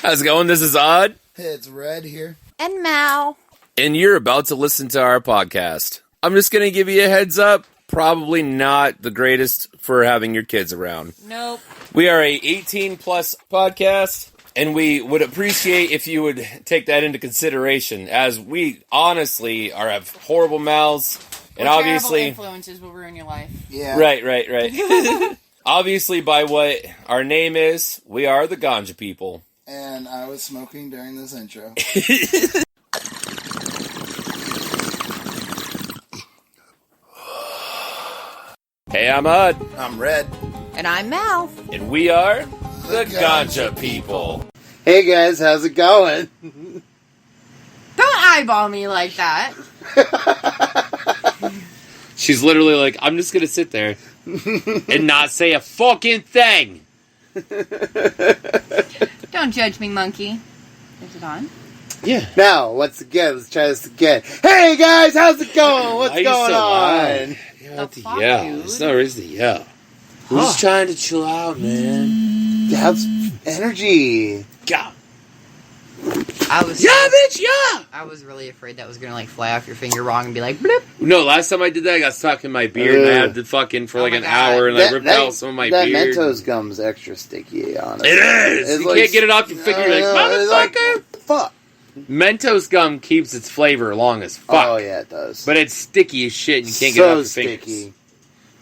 How's it going? This is Odd. It's Red here. And Mal. And you're about to listen to our podcast. I'm just going to give you a heads up. Probably not the greatest for having your kids around. Nope. We are a 18-plus podcast, and we would appreciate if you would take that into consideration, as we honestly have horrible mouths. And obviously, influences will ruin your life. Yeah. Right. Obviously, by what our name is, we are the Ganja people. And I was smoking during this intro. Hey, I'm Odd. I'm Red. And I'm Mal. And we are the Ganja people. Hey guys, how's it going? Don't eyeball me like that. She's literally like, I'm just going to sit there and not say a fucking thing. Don't judge me, monkey. Is it on? Yeah. Now, once again, let's try this again. Hey guys, how's it going? What's going on? It's no reason to yell. We're just trying to chill out, man. Have energy. Yeah. I was really afraid that was gonna like fly off your finger wrong and be like bloop. No, last time I did that, I got stuck in my beard and I had to fucking for like an hour and I ripped out some of my beard. That Mentos gum's extra sticky, honestly. It is! You can't get it off your finger. You're like, motherfucker! Fuck. Mentos gum keeps its flavor long as fuck. Oh, yeah, it does. But it's sticky as shit and you can't get it off your sticky. fingers.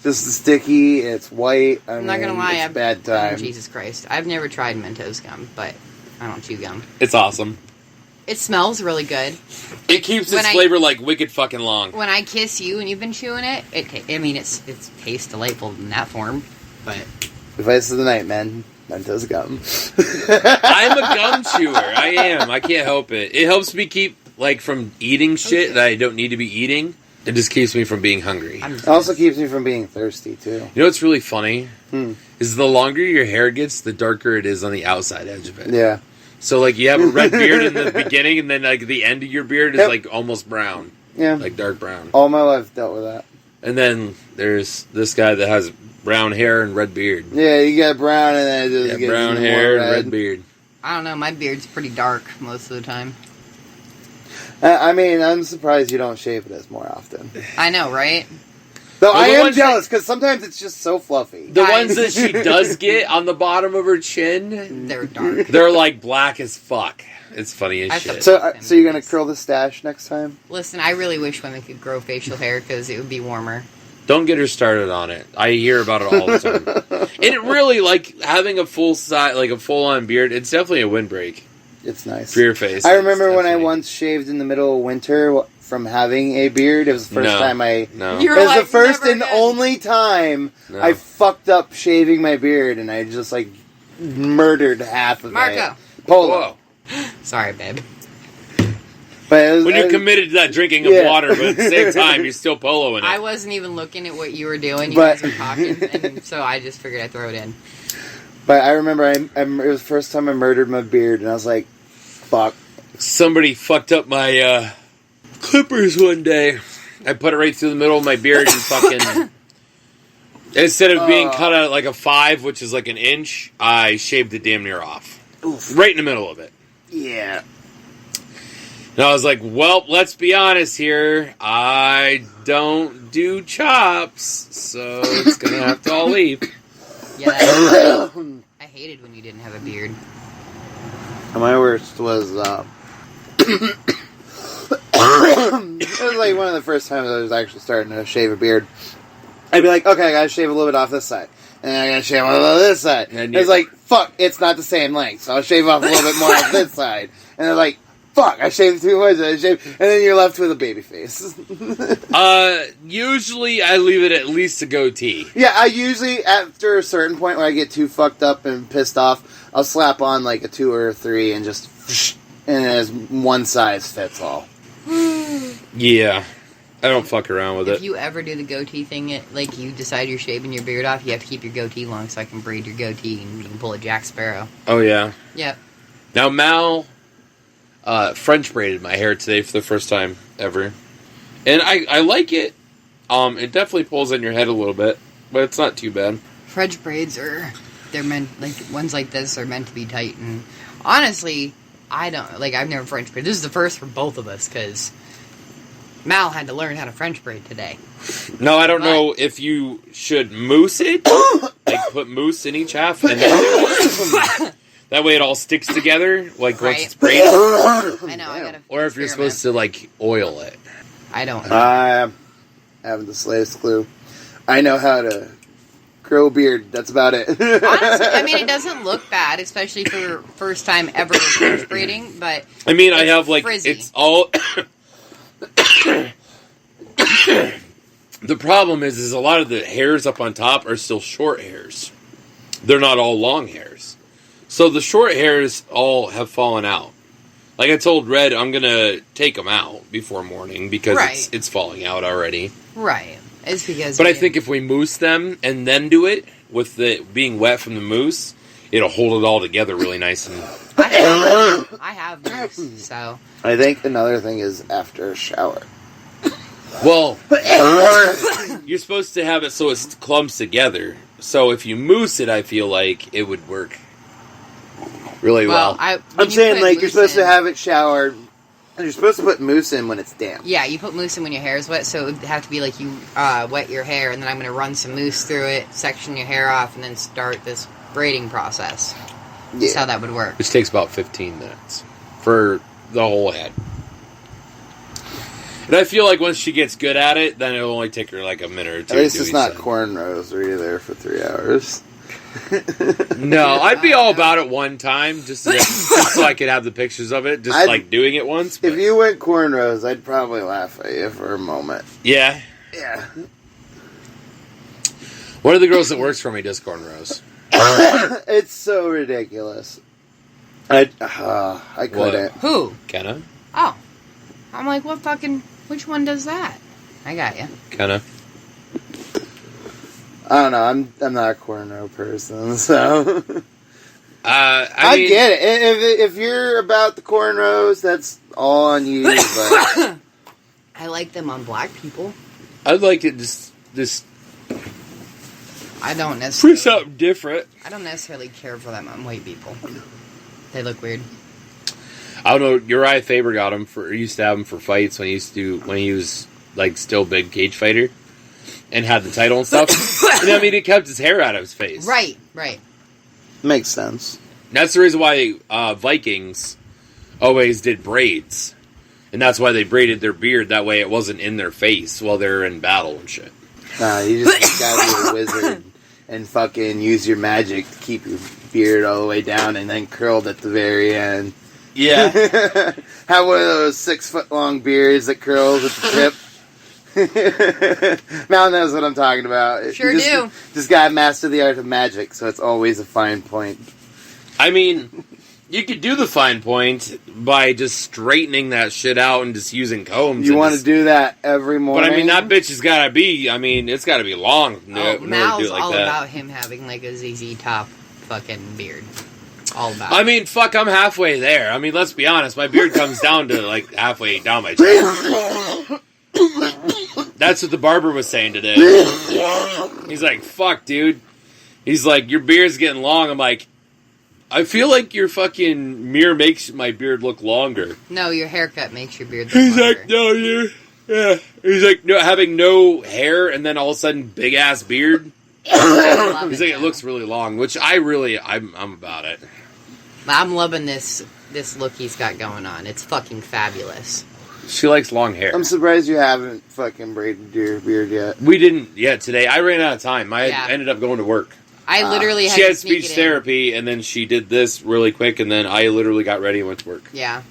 This is sticky, it's white. I'm not gonna lie, it's a bad time. Jesus Christ. I've never tried Mentos gum, but I don't chew gum. It's awesome. It smells really good. It keeps its flavor like wicked fucking long. When I kiss you and you've been chewing it, it tastes delightful in that form, but... Advice of the night, man. Mentos gum. I'm a gum chewer. I am. I can't help it. It helps me keep, like, from eating shit that I don't need to be eating. It just keeps me from being hungry. It also keeps me from being thirsty, too. You know what's really funny? Is the longer your hair gets, the darker it is on the outside edge of it. Yeah. So, like, you have a red beard in the beginning, and then, like, the end of your beard is, like, almost brown. Yeah. Like, dark brown. All my life dealt with that. And then there's this guy that has brown hair and red beard. Yeah, you got brown, and then it just gets brown more hair red. and red beard. I don't know, my beard's pretty dark most of the time. I mean, I'm surprised you don't shave it as more often. I know, right? Though I am jealous, because sometimes it's just so fluffy. The ones that she does get on the bottom of her chin, they're dark. They're like black as fuck. It's funny as shit. So you're going to curl the stash next time? Listen, I really wish women could grow facial hair, because it would be warmer. Don't get her started on it. I hear about it all the time. And it really, like, having a full-on beard, it's definitely a windbreak. It's nice. For your face. I remember when I once shaved in the middle of winter from having a beard. It was the first time No. It was the first and only time I fucked up shaving my beard, and I just, like, murdered half of it. Marco. Polo. Whoa. Sorry, babe. But when you're committed to that drinking of water, but at the same time, you're still poloing it. I wasn't even looking at what you were doing. You guys were talking, and so I just figured I'd throw it in. But I remember it was the first time I murdered my beard, and I was like, fuck. Somebody fucked up my clippers one day. I put it right through the middle of my beard and fucking... Instead of being cut out like a 5, which is like an inch, I shaved it damn near off. Oof. Right in the middle of it. Yeah. And I was like, well, let's be honest here. I don't do chops, so it's going to have to all leave. Yeah, I hated when you didn't have a beard. My worst was, it was like one of the first times I was actually starting to shave a beard. I'd be like, okay, I gotta shave a little bit off this side. And then I gotta shave a little bit of this side. And it's like, fuck, it's not the same length. So I'll shave off a little bit more off this side. And they're like, fuck, I shaved too much. And then you're left with a baby face. Usually I leave it at least a goatee. Yeah, I usually, after a certain point where I get too fucked up and pissed off, I'll slap on like a 2 or a 3 and just, and as one size fits all. Yeah. I don't fuck around with it. If you ever do the goatee thing, like you decide you're shaving your beard off, you have to keep your goatee long so I can braid your goatee and you can pull a Jack Sparrow. Oh, yeah? Yep. Now, Mal French braided my hair today for the first time ever. And I like it. It definitely pulls on your head a little bit, but it's not too bad. French braids they're meant, like, ones like this are meant to be tight, and Honestly, I don't, like, I've never French braided. This is the first for both of us, because Mal had to learn how to French braid today. No, I don't know if you should mousse it, like put mousse in each half, and then that way it all sticks together, like once it's braided. I know, I gotta. Or if you're supposed to, like, oil it. I don't. I haven't the slightest clue. I know how to grow a beard. That's about it. Honestly, I mean, it doesn't look bad, especially for first time ever French braiding, but I mean, I have, like, frizzy. it's all... The problem is a lot of the hairs up on top are still short hairs. They're not all long hairs. So the short hairs all have fallen out. Like I told Red, I'm going to take them out before morning because it's falling out already. Right. It's because... But I think if we mousse them and then do it, with the being wet from the mousse, it'll hold it all together really nice. And I have mousse, so... I think another thing is after a shower. Well, you're supposed to have it so it clumps together. So if you mousse it, I feel like it would work really well. I'm saying, like, you're supposed to have it showered, and you're supposed to put mousse in when it's damp. Yeah, you put mousse in when your hair is wet, so it would have to be like you wet your hair, and then I'm going to run some mousse through it, section your hair off, and then start this braiding process. Yeah. That's how that would work. Which takes about 15 minutes for the whole head. And I feel like once she gets good at it, then it'll only take her like a minute or two. At least it's not cornrows where you're there for 3 hours. No, I'd be all about it one time, just so I could have the pictures of it, just like doing it once. But. If you went cornrows, I'd probably laugh at you for a moment. Yeah? Yeah. One of the girls that works for me does cornrows. It's so ridiculous. I couldn't. Who? Kenna? Oh. I'm like, which one does that? I got you. Kenna. I don't know. I'm not a cornrow person, so I mean, get it. If you're about the cornrows, that's all on you. But I like them on black people. I'd like it just I don't necessarily. for something different. I don't necessarily care for them on white people. They look weird. I don't know. Uriah Faber got him used to have him for fights when he was like still big cage fighter and had the title and stuff. And I mean, it kept his hair out of his face. Right. makes sense. That's the reason why Vikings always did braids. And that's why they braided their beard. That way it wasn't in their face while they're in battle and shit. Nah, you just gotta be a wizard and fucking use your magic to keep your beard all the way down and then curled at the very end. Yeah. Have one of those 6-foot-long beards that curls at the tip. Mal knows what I'm talking about. Sure do. Just gotta master the art of magic, so it's always a fine point. I mean, you could do the fine point by just straightening that shit out and just using combs. You want to do that every morning? But I mean, that bitch has got to be, it's got to be long. Mal's all about him having like a ZZ Top fucking beard. All about it. I mean, fuck, I'm halfway there. I mean, let's be honest. My beard comes down to like halfway down my chest. That's what the barber was saying today. He's like, fuck, dude. He's like, your beard's getting long. I'm like, I feel like your fucking mirror makes my beard look longer. No, your haircut makes your beard look He's longer. like, no, yeah. He's like, no, having no hair and then all of a sudden big ass beard. He's like, it looks really long, which I'm about it. I'm loving this look he's got going on. It's fucking fabulous. She likes long hair. I'm surprised you haven't fucking braided your beard yet. We didn't yet today. I ran out of time. I ended up going to work. I literally had She to had sneak speech it therapy, and then she did this really quick, and then I literally got ready and went to work. Yeah.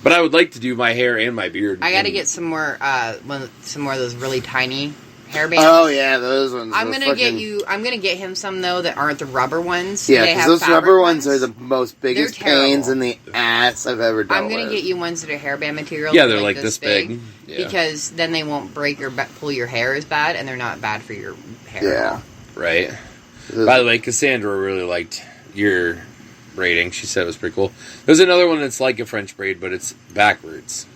But I would like to do my hair and my beard. I got to get some more of those really tiny hairbands. Oh yeah, those ones. I'm gonna get him some though that aren't the rubber ones. Yeah, because those rubber ones are the most biggest They're terrible. pains in the ass I've ever done. I'm gonna get you ones that are hairband material. Yeah, they're like this big. Yeah. Because then they won't break or pull your hair as bad, and they're not bad for your hair. Yeah, right. By the way, Cassandra really liked your braiding. She said it was pretty cool. There's another one that's like a French braid, but it's backwards.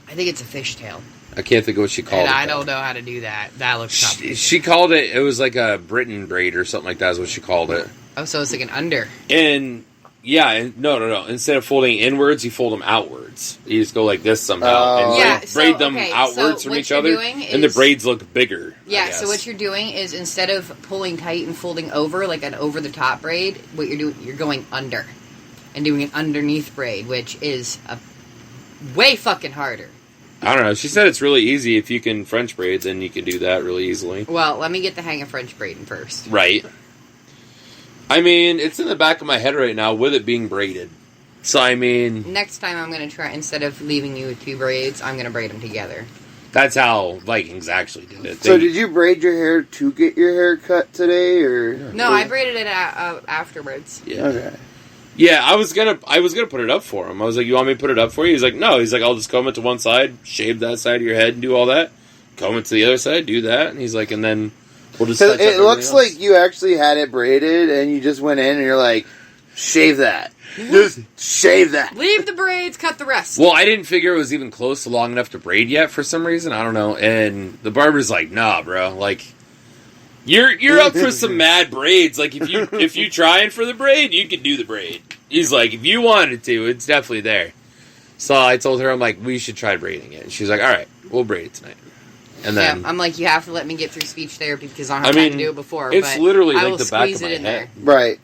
I think it's a fishtail. I can't think of what she called it. I don't know how to do that. That looks tough. She called it was like a Britain braid or something like that is what she called it. Oh, so it's like an under. And No. Instead of folding inwards, you fold them outwards. You just go like this somehow and braid them outwards from each other, and the braids look bigger. Yeah, so what you're doing is instead of pulling tight and folding over like an over-the-top braid, what you're doing, you're going under and doing an underneath braid, which is way fucking harder. I don't know. She said it's really easy if you can French braid, then you can do that really easily. Well, let me get the hang of French braiding first. Right. I mean, it's in the back of my head right now with it being braided. So, I mean... Next time I'm going to try, instead of leaving you with 2 braids, I'm going to braid them together. That's how Vikings actually did it. So did you braid your hair to get your hair cut today, or...? No, I braided it afterwards. Yeah. Okay. Yeah, I was gonna put it up for him. I was like, "You want me to put it up for you?" He's like, "No." He's like, "I'll just comb it to one side, shave that side of your head, and do all that. Comb it to the other side, do that." And he's like, "And then we'll just." So it looks like you actually had it braided, and you just went in and you're like, "Shave that, just shave that. Leave the braids, cut the rest." Well, I didn't figure it was even close to long enough to braid yet for some reason. I don't know. And the barber's like, "Nah, bro. Like, you're up for some mad braids. Like, if you trying for the braid, you can do the braid." He's like, if you wanted to, it's definitely there. So I told her, I'm like, we should try braiding it. And she's like, all right, we'll braid it tonight. And then I'm like, you have to let me get through speech therapy because I don't have time to do it before. It's but literally I like will the back of squeeze my it in head. there. Right.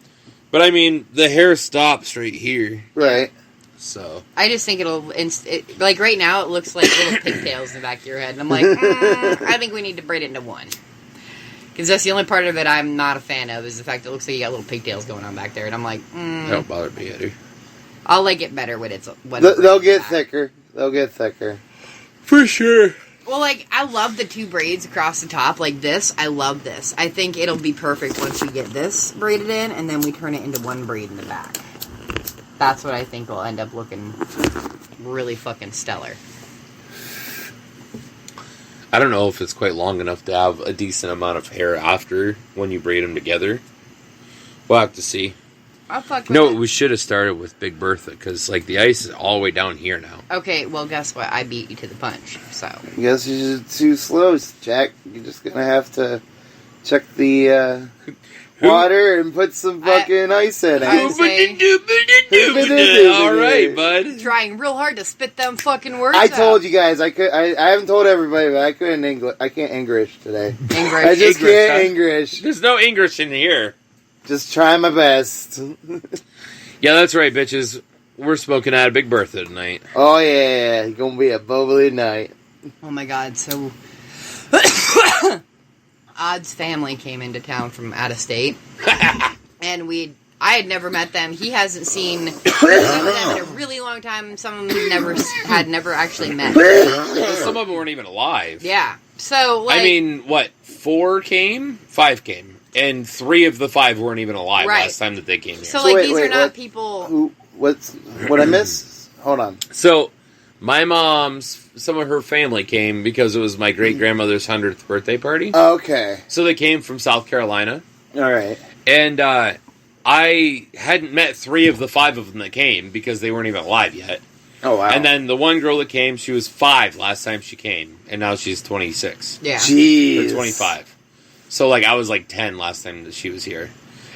But I mean, the hair stops right here. Right. So I just think like right now, it looks like little pigtails in the back of your head. And I'm like, I think we need to braid it into one. Because that's the only part of it I'm not a fan of, is the fact that it looks like you got little pigtails going on back there. And I'm like, That don't bother me either. I'll like it better when it's... They'll get thicker. They'll get thicker. For sure. Well, like, I love the 2 braids across the top. Like this, I love this. I think it'll be perfect once we get this braided in, and then we turn it into 1 braid in the back. That's what I think will end up looking really fucking stellar. I don't know if it's quite long enough to have a decent amount of hair after when you braid them together. We'll have to see. I'll fuck with No, it. we should have started with Big Bertha, because like the ice is all the way down here now. Okay, well, guess what? I beat you to the punch, so... I guess you're just too slow, Jack. You're just gonna have to check the water and put some fucking ice in it. All right, bud. Trying real hard to spit them fucking words I told you guys, I haven't told everybody, but I couldn't English. I can't English today. English. I just English, can't English. There's no English in here. Just try my best. Yeah, that's right, bitches. We're smoking out of Big Bertha tonight. Oh yeah, it's gonna be a bubbly night. Oh my god, so... Odd's family came into town from out of state. And I had never met them. He hasn't seen some of them in a really long time. Some of them he had never actually met. Well, some of them weren't even alive. Yeah. So, like... I mean, what? 4 came? 5 came. And 3 of the 5 weren't even alive last time that they came here. So like, these are not people... What I miss? Hold on. So, my some of her family came because it was my great-grandmother's 100th birthday party. Okay. So they came from South Carolina. All right. And I hadn't met 3 of the 5 of them that came because they weren't even alive yet. Oh, wow. And then the one girl that came, she was 5 last time she came. And now she's 26. Yeah. Jeez. Or 25. So, like, I was, like, 10 last time that she was here.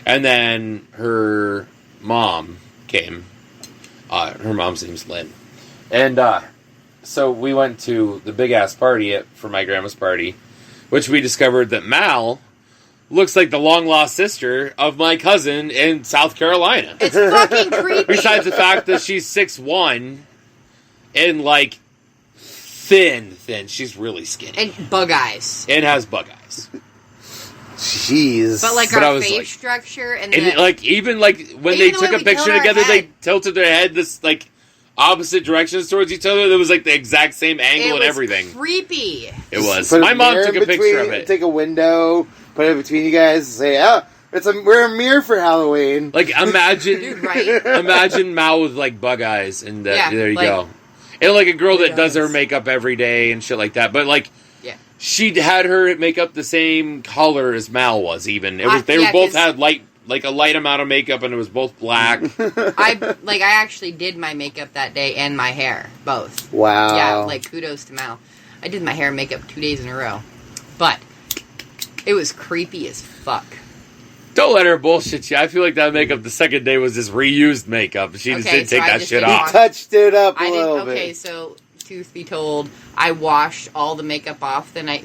And then her mom came. Her mom's name's Lynn. And, so we went to the big-ass party for my grandma's party, which we discovered that Mal looks like the long-lost sister of my cousin in South Carolina. It's fucking creepy. Besides the fact that she's 6'1", and, like, thin. She's really skinny. And bug eyes. And has bug eyes. Jeez. But like But I our was face like- structure and like even like when Even they the took way a we picture tilt our together, they head. tilted their head this like opposite directions towards each other. There was like the exact same angle and everything. Creepy. It was. Put a My mom mirror took a in picture of between, it. Take a window, put it between you guys, and say, we're a mirror for Halloween. Like imagine, Dude, right? imagine Mal with like bug eyes, and Yeah, there you like- go. And like a girl that Bug does her eyes. makeup every day and shit like that. But like. Yeah. She had her makeup the same color as Mal was. Even they yeah, both 'cause- had like a light amount of makeup, and it was both black. I actually did my makeup that day and my hair, both. Wow. Yeah, like kudos to Mal. I did my hair and makeup 2 days in a row. But it was creepy as fuck. Don't let her bullshit you. I feel like that makeup the second day was just reused makeup. She just didn't take that shit off. Touched it up a little bit. Okay, so truth be told, I washed all the makeup off the night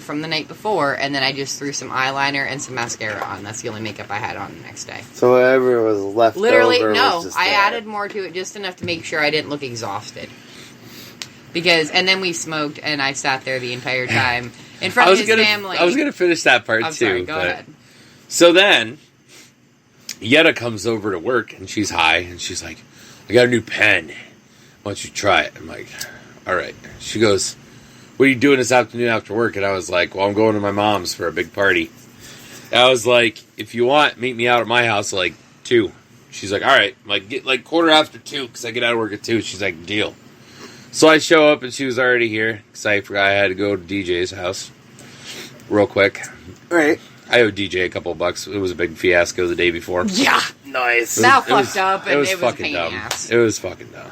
before, and then I just threw some eyeliner and some mascara on. That's the only makeup I had on the next day. So whatever was left Literally, over no. was just I there. added more to it just enough to make sure I didn't look exhausted. And then we smoked, and I sat there the entire time in front of his family. I was going to finish that part, I'm too. sorry, go ahead. So then, Yetta comes over to work, and she's high, and she's like, I got a new pen. Why don't you try it? I'm like, all right. She goes, what are you doing this afternoon after work? And I was like, well, I'm going to my mom's for a big party. And I was like, if you want, meet me out at my house like 2. She's like, all right. I'm like, get like 2:15 because I get out of work at 2. She's like, deal. So I show up, and she was already here because I forgot I had to go to DJ's house real quick. Right. I owed DJ a couple of bucks. It was a big fiasco the day before. Yeah. Nice. Now fucked up, and it was fucking pain dumb. in the ass. It was fucking dumb.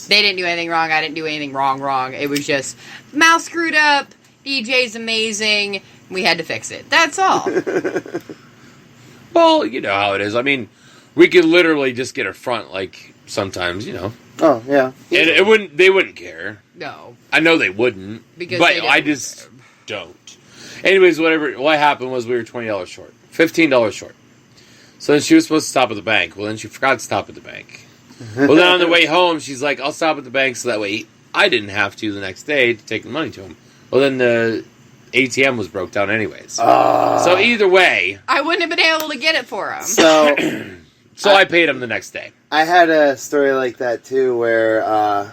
They didn't do anything wrong. I didn't do anything wrong. It was just, mouse screwed up, DJ's amazing, we had to fix it. That's all. Well, you know how it is. I mean, we could literally just get a front, like, sometimes, you know. Oh, yeah. And they wouldn't care. No. I know they wouldn't. Because but they don't. I just don't. Anyways, what happened was we were $20 short. $15 short. So then she was supposed to stop at the bank. Well, then she forgot to stop at the bank. Well, then on the way home, she's like, I'll stop at the bank so that way I didn't have to the next day to take the money to him. Well, then the ATM was broke down anyways. So either way... I wouldn't have been able to get it for him. So I paid him the next day. I had a story like that, too, where...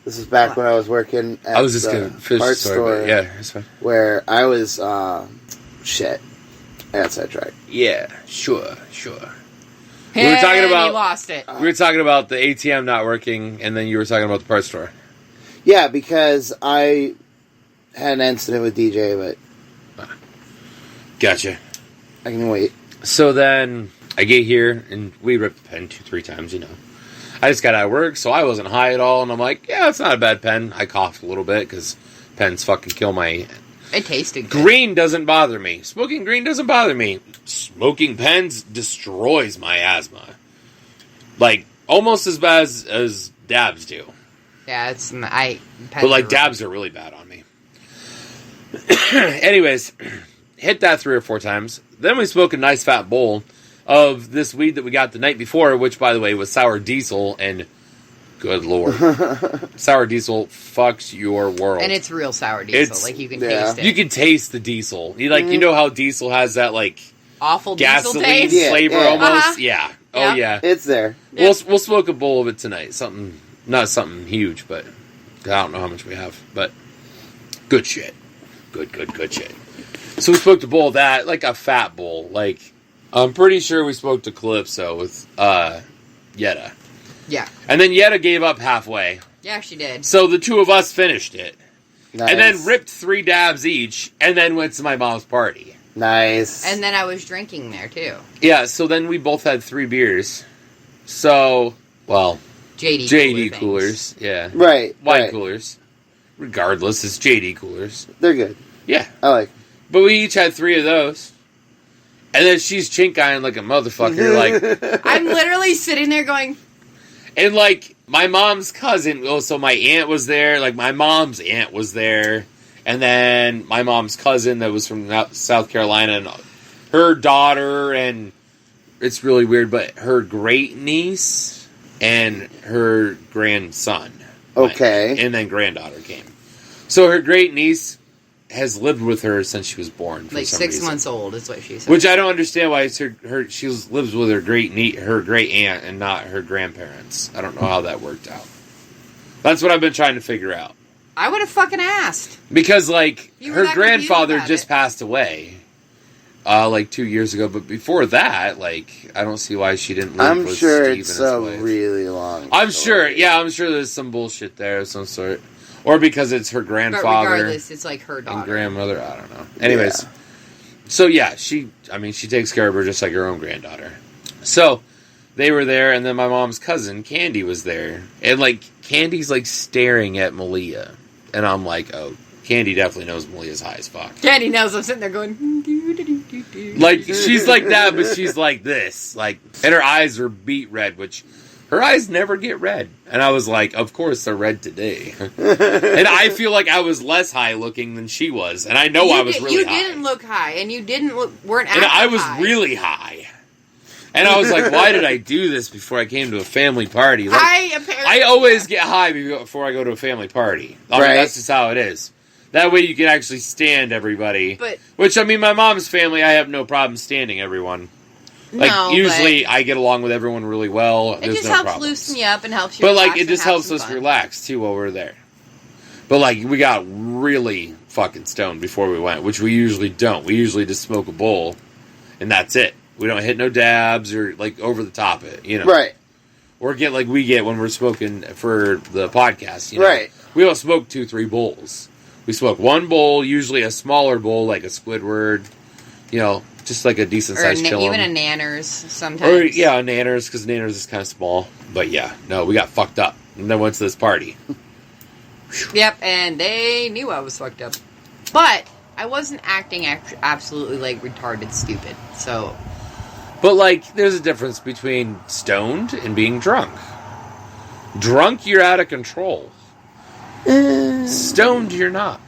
this was back when I was working at I was just going to finish the parts story, store. but yeah, it's fine. Where I was... shit. I got sidetracked. Yeah, sure. We were talking about... You lost it. We were talking about the ATM not working, and then you were talking about the parts store. Yeah, because I had an incident with DJ, but... Gotcha. I can wait. So then, I get here, and we ripped the pen 2-3 times, you know. I just got out of work, so I wasn't high at all, and I'm like, yeah, it's not a bad pen. I coughed a little bit, because pens fucking kill my... It tasted good. Green doesn't bother me. Smoking green doesn't bother me. Smoking pens destroys my asthma. Like, almost as bad as dabs do. Yeah, But, like, dabs are really bad on me. Anyways, hit that 3 or 4 times. Then we smoked a nice fat bowl of this weed that we got the night before, which, by the way, was sour diesel, and good lord. Sour diesel fucks your world. And it's real sour diesel. Like, you can taste it. You can taste the diesel. You know how diesel has that, like... Awful diesel gasoline taste? flavor almost? Uh-huh. Yeah. Yeah. Oh, yeah. It's there. We'll smoke a bowl of it tonight. Not something huge, but... I don't know how much we have, but... Good shit. Good shit. So we smoked a bowl of that, like a fat bowl. Like, I'm pretty sure we smoked a Calypso with, Yetta. Yeah. And then Yetta gave up halfway. Yeah, she did. So the 2 of us finished it. Nice. And then ripped 3 dabs each, and then went to my mom's party. Nice. And then I was drinking there, too. Yeah, so then we both had 3 beers. So, well... JD coolers, yeah. Right. Wine coolers. Regardless, it's JD coolers. They're good. Yeah. I like them. But we each had 3 of those. And then she's chink-eyeing like a motherfucker, like... I'm literally sitting there going... And, like, my mom's cousin... so my aunt was there. Like, my mom's aunt was there. And then my mom's cousin that was from South Carolina. And her daughter and... It's really weird, but her great-niece and her grandson. Okay. And then granddaughter came. So her great-niece has lived with her since she was born. For like some 6 reason. months old is what she said. Which I don't understand why it's she lives with her great aunt and not her grandparents. I don't know how that worked out. That's what I've been trying to figure out. I would have fucking asked. Because, like, You were her that grandfather confused about just it. passed away, like 2 years ago. But before that, like, I don't see why she didn't live I'm with sure Steve it's and his a wife. really long I'm story. sure there's some bullshit there of some sort. Or because it's her But grandfather regardless, it's like her and daughter. grandmother. I don't know. Anyways. Yeah. So, yeah, she takes care of her just like her own granddaughter. So, they were there, and then my mom's cousin, Candy, was there. And, like, Candy's, like, staring at Malia. And I'm like, oh, Candy definitely knows Malia's high as fuck. Candy knows I'm sitting there going... Like, she's like that, but she's like this. Like, and her eyes are beet red, which... Her eyes never get red. And I was like, of course they're red today. And I feel like I was less high looking than she was. And I know I was really high. You didn't look high, and you weren't acting And I was high. really high. And I was like, why did I do this before I came to a family party? Like, I always get high before I go to a family party. I mean, that's just how it is. That way you can actually stand everybody. Which, I mean, my mom's family, I have no problem standing everyone. Like, usually I get along with everyone really well. There's just no helps problems. loosen you up and helps you But, relax like, it just helps us relax, too, while we're there. But, like, we got really fucking stoned before we went, which we usually don't. We usually just smoke a bowl, and that's it. We don't hit no dabs or, like, over the top it, you know? Right. Or get like we get when we're smoking for the podcast, you know? Right. We don't smoke 2-3 bowls. We smoke one bowl, usually a smaller bowl, like a Squidward, you know, just like a decent sized Killam. Even a Nanners sometimes. Or, yeah, a Nanners, because Nanners is kind of small. But yeah, no, we got fucked up. And then went to this party. Yep, and they knew I was fucked up. But I wasn't acting absolutely, like, retarded stupid, so... But, like, there's a difference between stoned and being drunk. Drunk, you're out of control. Stoned, you're not.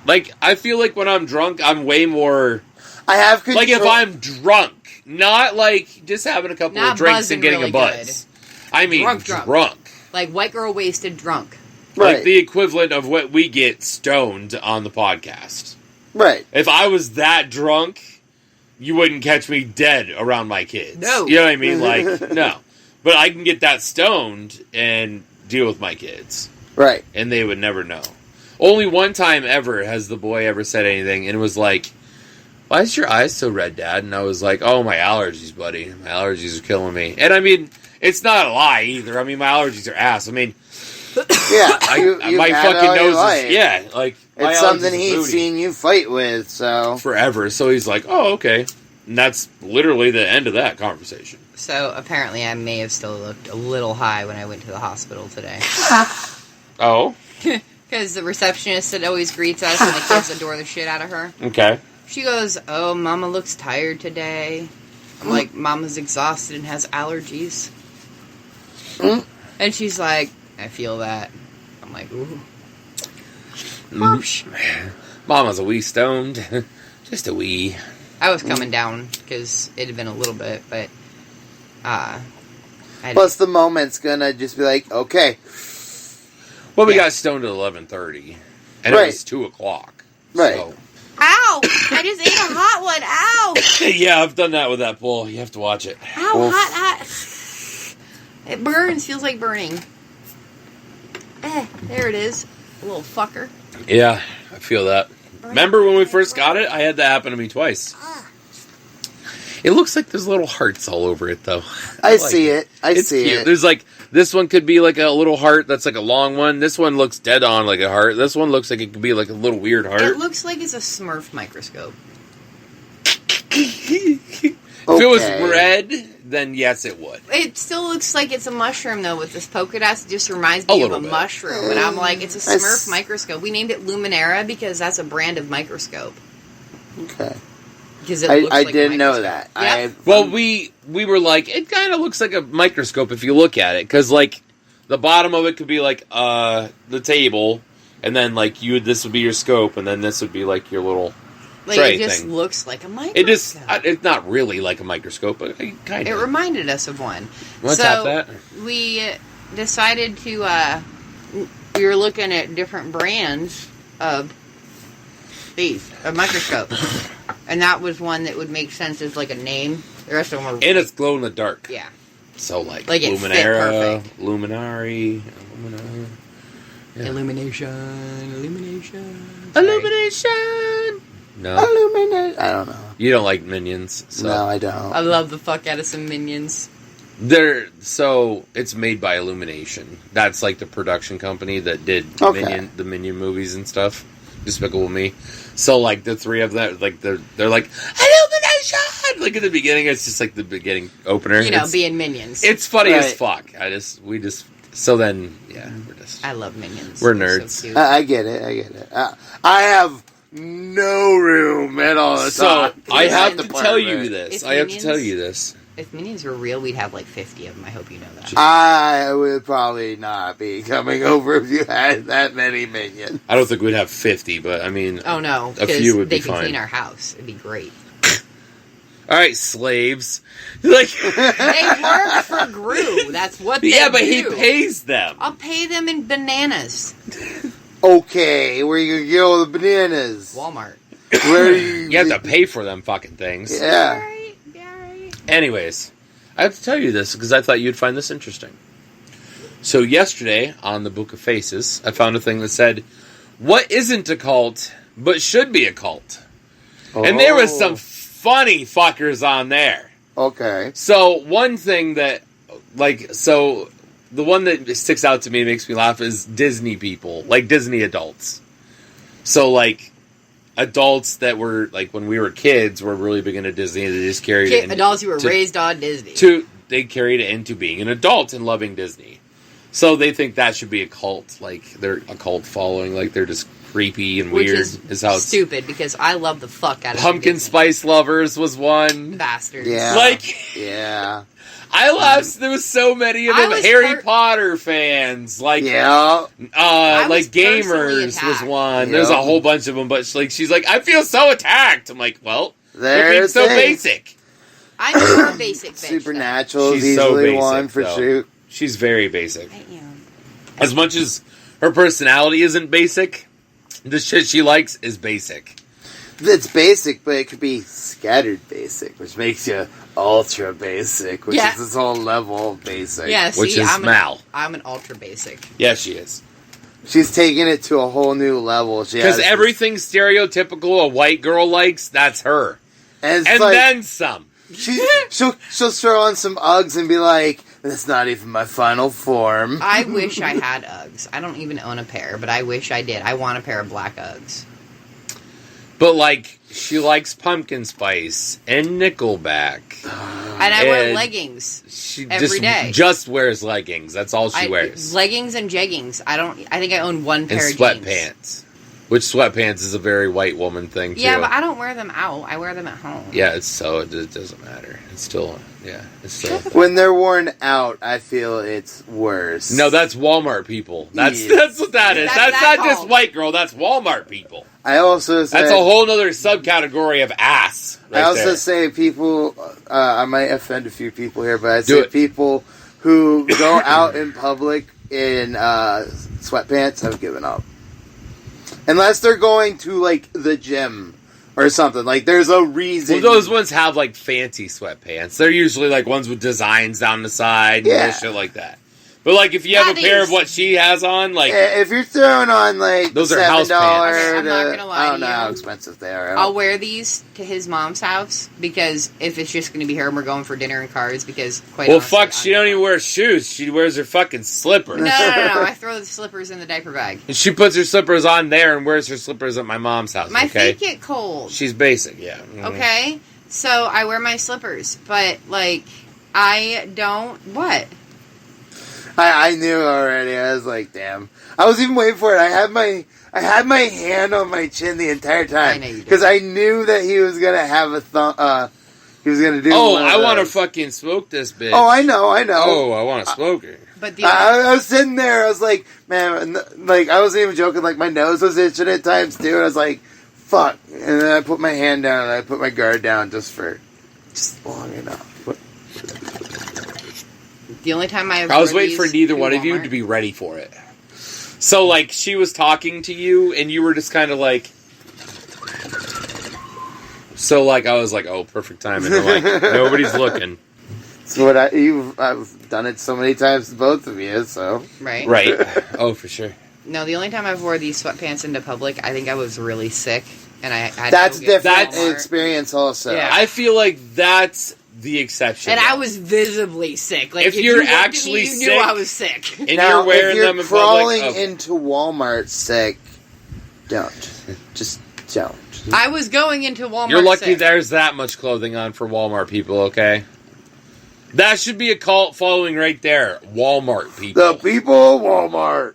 Like, I feel like when I'm drunk, I'm way more... I have control. Like, if I'm drunk, not, like, just having a couple of drinks and getting really a buzz. Good. I mean, drunk. Like, white girl wasted drunk. Right. Like, the equivalent of what we get stoned on the podcast. Right. If I was that drunk, you wouldn't catch me dead around my kids. No. You know what I mean? Like, no. But I can get that stoned and deal with my kids. Right. And they would never know. Only one time ever has the boy ever said anything, and it was like, why is your eyes so red, Dad? And I was like, oh, my allergies, buddy. My allergies are killing me. And I mean, it's not a lie either. I mean, my allergies are ass. I mean, yeah, my fucking nose is, yeah, like, it's something he's seen you fight with, so. Forever. So he's like, oh, okay. And that's literally the end of that conversation. So apparently I may have still looked a little high when I went to the hospital today. Oh? Because the receptionist that always greets us and the kids adore the shit out of her. Okay. She goes, oh, Mama looks tired today. I'm like, Mama's exhausted and has allergies. And she's like, I feel that. I'm like, ooh. Mama's a wee stoned. Just a wee. I was coming down because it had been a little bit, but plus the moment's gonna just be like, okay. Well, we got stoned at 11:30, and it was 2:00. Right. So. Ow! I just ate a hot one. Ow! Yeah, I've done that with that bowl. You have to watch it. Ow! Hot. It burns. Feels like burning. There it is. A little fucker. Yeah, I feel that. Remember when we first got it? I had that happen to me twice. It looks like there's little hearts all over it, though. I see it. It's cute. There's like, this one could be like a little heart that's like a long one. This one looks dead on like a heart. This one looks like it could be like a little weird heart. It looks like it's a Smurf microscope. If it was red, then yes, it would. It still looks like it's a mushroom, though, with this polka dots. It just reminds me of a mushroom. And I'm like, it's a Smurf microscope. We named it Luminera because that's a brand of microscope. Okay. Because it looks I didn't know that. Yeah. Well, we were like, it kind of looks like a microscope if you look at it. Because, like, the bottom of it could be, like, the table. And then, like, this would be your scope. And then this would be, like, your little... Like, it just looks like a microscope. It's not really like a microscope, but it kind of. It reminded us of one. Let's have that. We decided to, we were looking at different brands of microscopes. And that was one that would make sense as, like, a name. The rest of them were... And it's glow in the dark. Yeah. So, like Luminera, Luminari, yeah. Illumination. No. Illuminate. I don't know. You don't like Minions. So. No, I don't. I love the fuck out of some Minions. So it's made by Illumination. That's like the production company that did the Minion movies and stuff. Despicable Me. So like the three of them, like they're like Illumination. Like at the beginning, it's just like the beginning opener. You know, being Minions. It's funny as fuck. So then, yeah, I love Minions. We're They're nerds. So cute. I get it. I have no room at all. So I have to department. tell you this. If I have to Minions- tell you this. If Minions were real, we'd have like 50 of them. I hope you know that. I would probably not be coming over if you had that many minions. I don't think we'd have 50, but I mean, Oh no, a few would they be could fine. clean our house. It'd be great. All right, slaves. Like, They work for Gru. That's what they yeah, but do. he pays them. I'll pay them in bananas. Okay, where you gonna get all the bananas? Walmart. Where you? You have to pay for them fucking things. Yeah. Alright, alright. Anyways, I have to tell you this because I thought you'd find this interesting. So yesterday, on the Book of Faces, I found a thing that said, "What isn't a cult, but should be a cult?" And there was some funny fuckers on there. Okay. So one thing that, the one that sticks out to me and makes me laugh is Disney people, like Disney adults. So like adults that were like when we were kids were really big into Disney. They just carried it. Adults who were raised on Disney. They carried it into being an adult and loving Disney. So they think that should be a cult, like they're a cult following, like they're just creepy and Which weird. is how it's stupid because I love the fuck out of Pumpkin Disney. Spice lovers was one. Bastards. Yeah. Like, Yeah. I laughed. There was so many of I them. was Harry Potter fans, like, Yeah. was like personally gamers was attacked. one. Yeah. There's a whole bunch of them, but she's like, I feel so attacked. I'm like, well, they're being There's so things. basic. I'm a basic bitch. Supernatural is She's so easily basic, one for though. shoot. She's very basic. Though. I am. As much as her personality isn't basic, the shit she likes is basic. It's basic, but it could be scattered basic, which makes you ultra basic, which Yeah. is this whole level of basic. Yeah, see, Which is Mal. I'm an ultra basic. Yeah, she is. She's taking it to a whole new level. Because everything stereotypical a white girl likes, that's her. and, it's And like, then some. she'll throw on some Uggs and be like, "That's not even my final form." I wish I had Uggs. I don't even own a pair, but I wish I did. I want a pair of black Uggs. But, like, she likes Pumpkin Spice and Nickelback. And I wear And leggings. She Every day. just wears leggings. That's all she wears. Leggings and jeggings. I think I own one And pair of jeans. sweatpants. Which sweatpants is a very white woman thing, too. Yeah, but I don't wear them out. I wear them at home. Yeah, it doesn't matter. It's still. When they're worn out, I feel it's worse. No, that's Walmart people. That's what that is. That's That's not just called. white girl. That's Walmart people. I also say That's a whole other subcategory of ass. Right I also there. say people. I might offend a few people here, but I Do say it. people who go out in public in sweatpants have given up. Unless they're going to like the gym or something. Like there's a reason. Well, those ones have like fancy sweatpants. They're usually like ones with designs down the side Yeah. and shit like that. But like if you have a pair of what she has on, like If you're throwing on like Those are $7, house pants. Okay, I'm not gonna lie I don't to know how you. expensive they are. I'll wear these to his mom's house because if it's just going to be her and we're going for dinner and cards because quite well, honestly, fuck, she don't even wear shoes. She wears her fucking slippers. No. I throw the slippers in the diaper bag. And she puts her slippers on there and wears her slippers at my mom's house. My okay? feet get cold. She's basic, yeah. Mhm. Okay? So I wear my slippers, but like I don't what? I knew already. I was like, damn. I was even waiting for it. I had my hand on my chin the entire time I know you did. because I knew that he was gonna have a he was gonna do. Oh, one of I want to those. fucking smoke this bitch. Oh, I know. Oh, I want to smoke her. But the I was sitting there. I was like, man, like I wasn't even joking. Like my nose was itching at times too. And I was like, fuck. And then I put my hand down and I put my guard down just long enough. the only time I I was waiting for neither one of you to be ready for it. So, like, she was talking to you, and you were just kind of like... So, like, I was like, oh, perfect timing. And like, nobody's looking. So I've done it so many times to both of you, so. right. Right. Oh, for sure. No, the only time I've wore these sweatpants into public, I think I was really sick, and I had That's to go get different Walmart. experience also. Yeah. I feel like that's the exception. And I was visibly sick. Like If if you're you looked at actually me, you sick- knew I was sick. and Now, you're wearing if you're them in crawling public... okay. into Walmart sick, don't. Just don't. I was going into Walmart. You're lucky sick. there's that much clothing on for Walmart people, okay? That should be a cult following right there. Walmart people. The people of Walmart.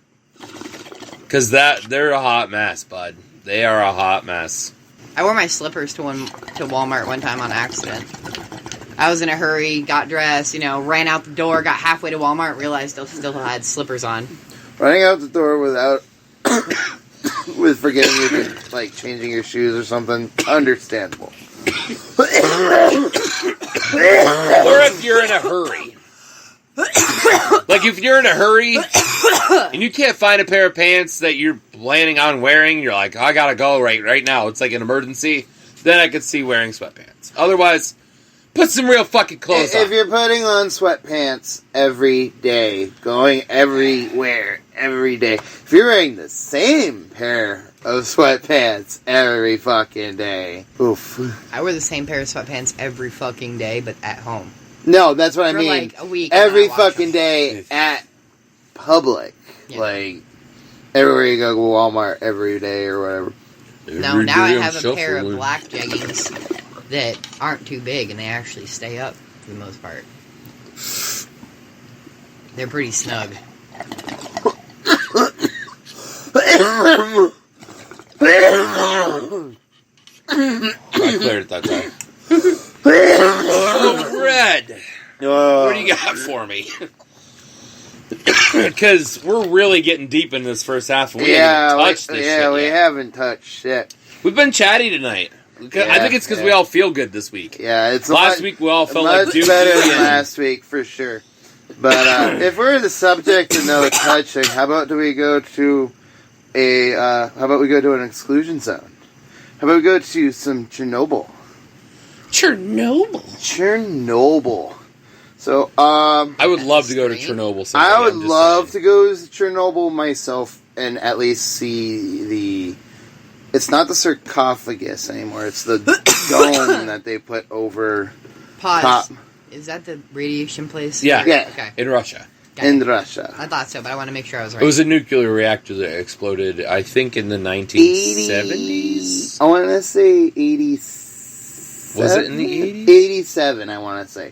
Because they're a hot mess, bud. They are a hot mess. I wore my slippers to Walmart one time on accident. I was in a hurry, got dressed, ran out the door, got halfway to Walmart, realized I still had slippers on. Running out the door without... with forgetting you like changing your shoes or something. Understandable. Or if you're in a hurry. Like if you're in a hurry and you can't find a pair of pants that you're planning on wearing, you're like, I gotta go right now. It's like an emergency. Then I could see wearing sweatpants. Otherwise, put some real fucking clothes on. If you're putting on sweatpants every day, going everywhere every day, if you're wearing the same pair of sweatpants every fucking day, oof. I wear the same pair of sweatpants every fucking day, but at home. No, that's what I mean. Like a week. Every fucking day at public. Yeah. Like, everywhere you go to Walmart every day or whatever. No, now I have a pair of black jeggings that aren't too big, and they actually stay up for the most part. They're pretty snug. I cleared it that time. Oh, Red. What do you got for me? Because we're really getting deep in this first half, and we haven't touched this shit yet. We haven't touched shit. We've been chatty tonight. I think it's because we all feel good this week. Yeah, it's last week we all felt like much dookie. better than last week for sure. But if we're the subject of no touching, how about we go to an exclusion zone? How about we go to some Chernobyl? Chernobyl. So, I would love to go to Chernobyl someday. I would love to go to Chernobyl myself and at least see the... It's not the sarcophagus anymore. It's the dome that they put over top. Is that the radiation place? Yeah. Okay. In Russia. In Russia. I thought so, but I want to make sure I was right. It was a nuclear reactor that exploded, I think, in the 1970s? I want to say 87. Was it in the 80s? 87, I want to say.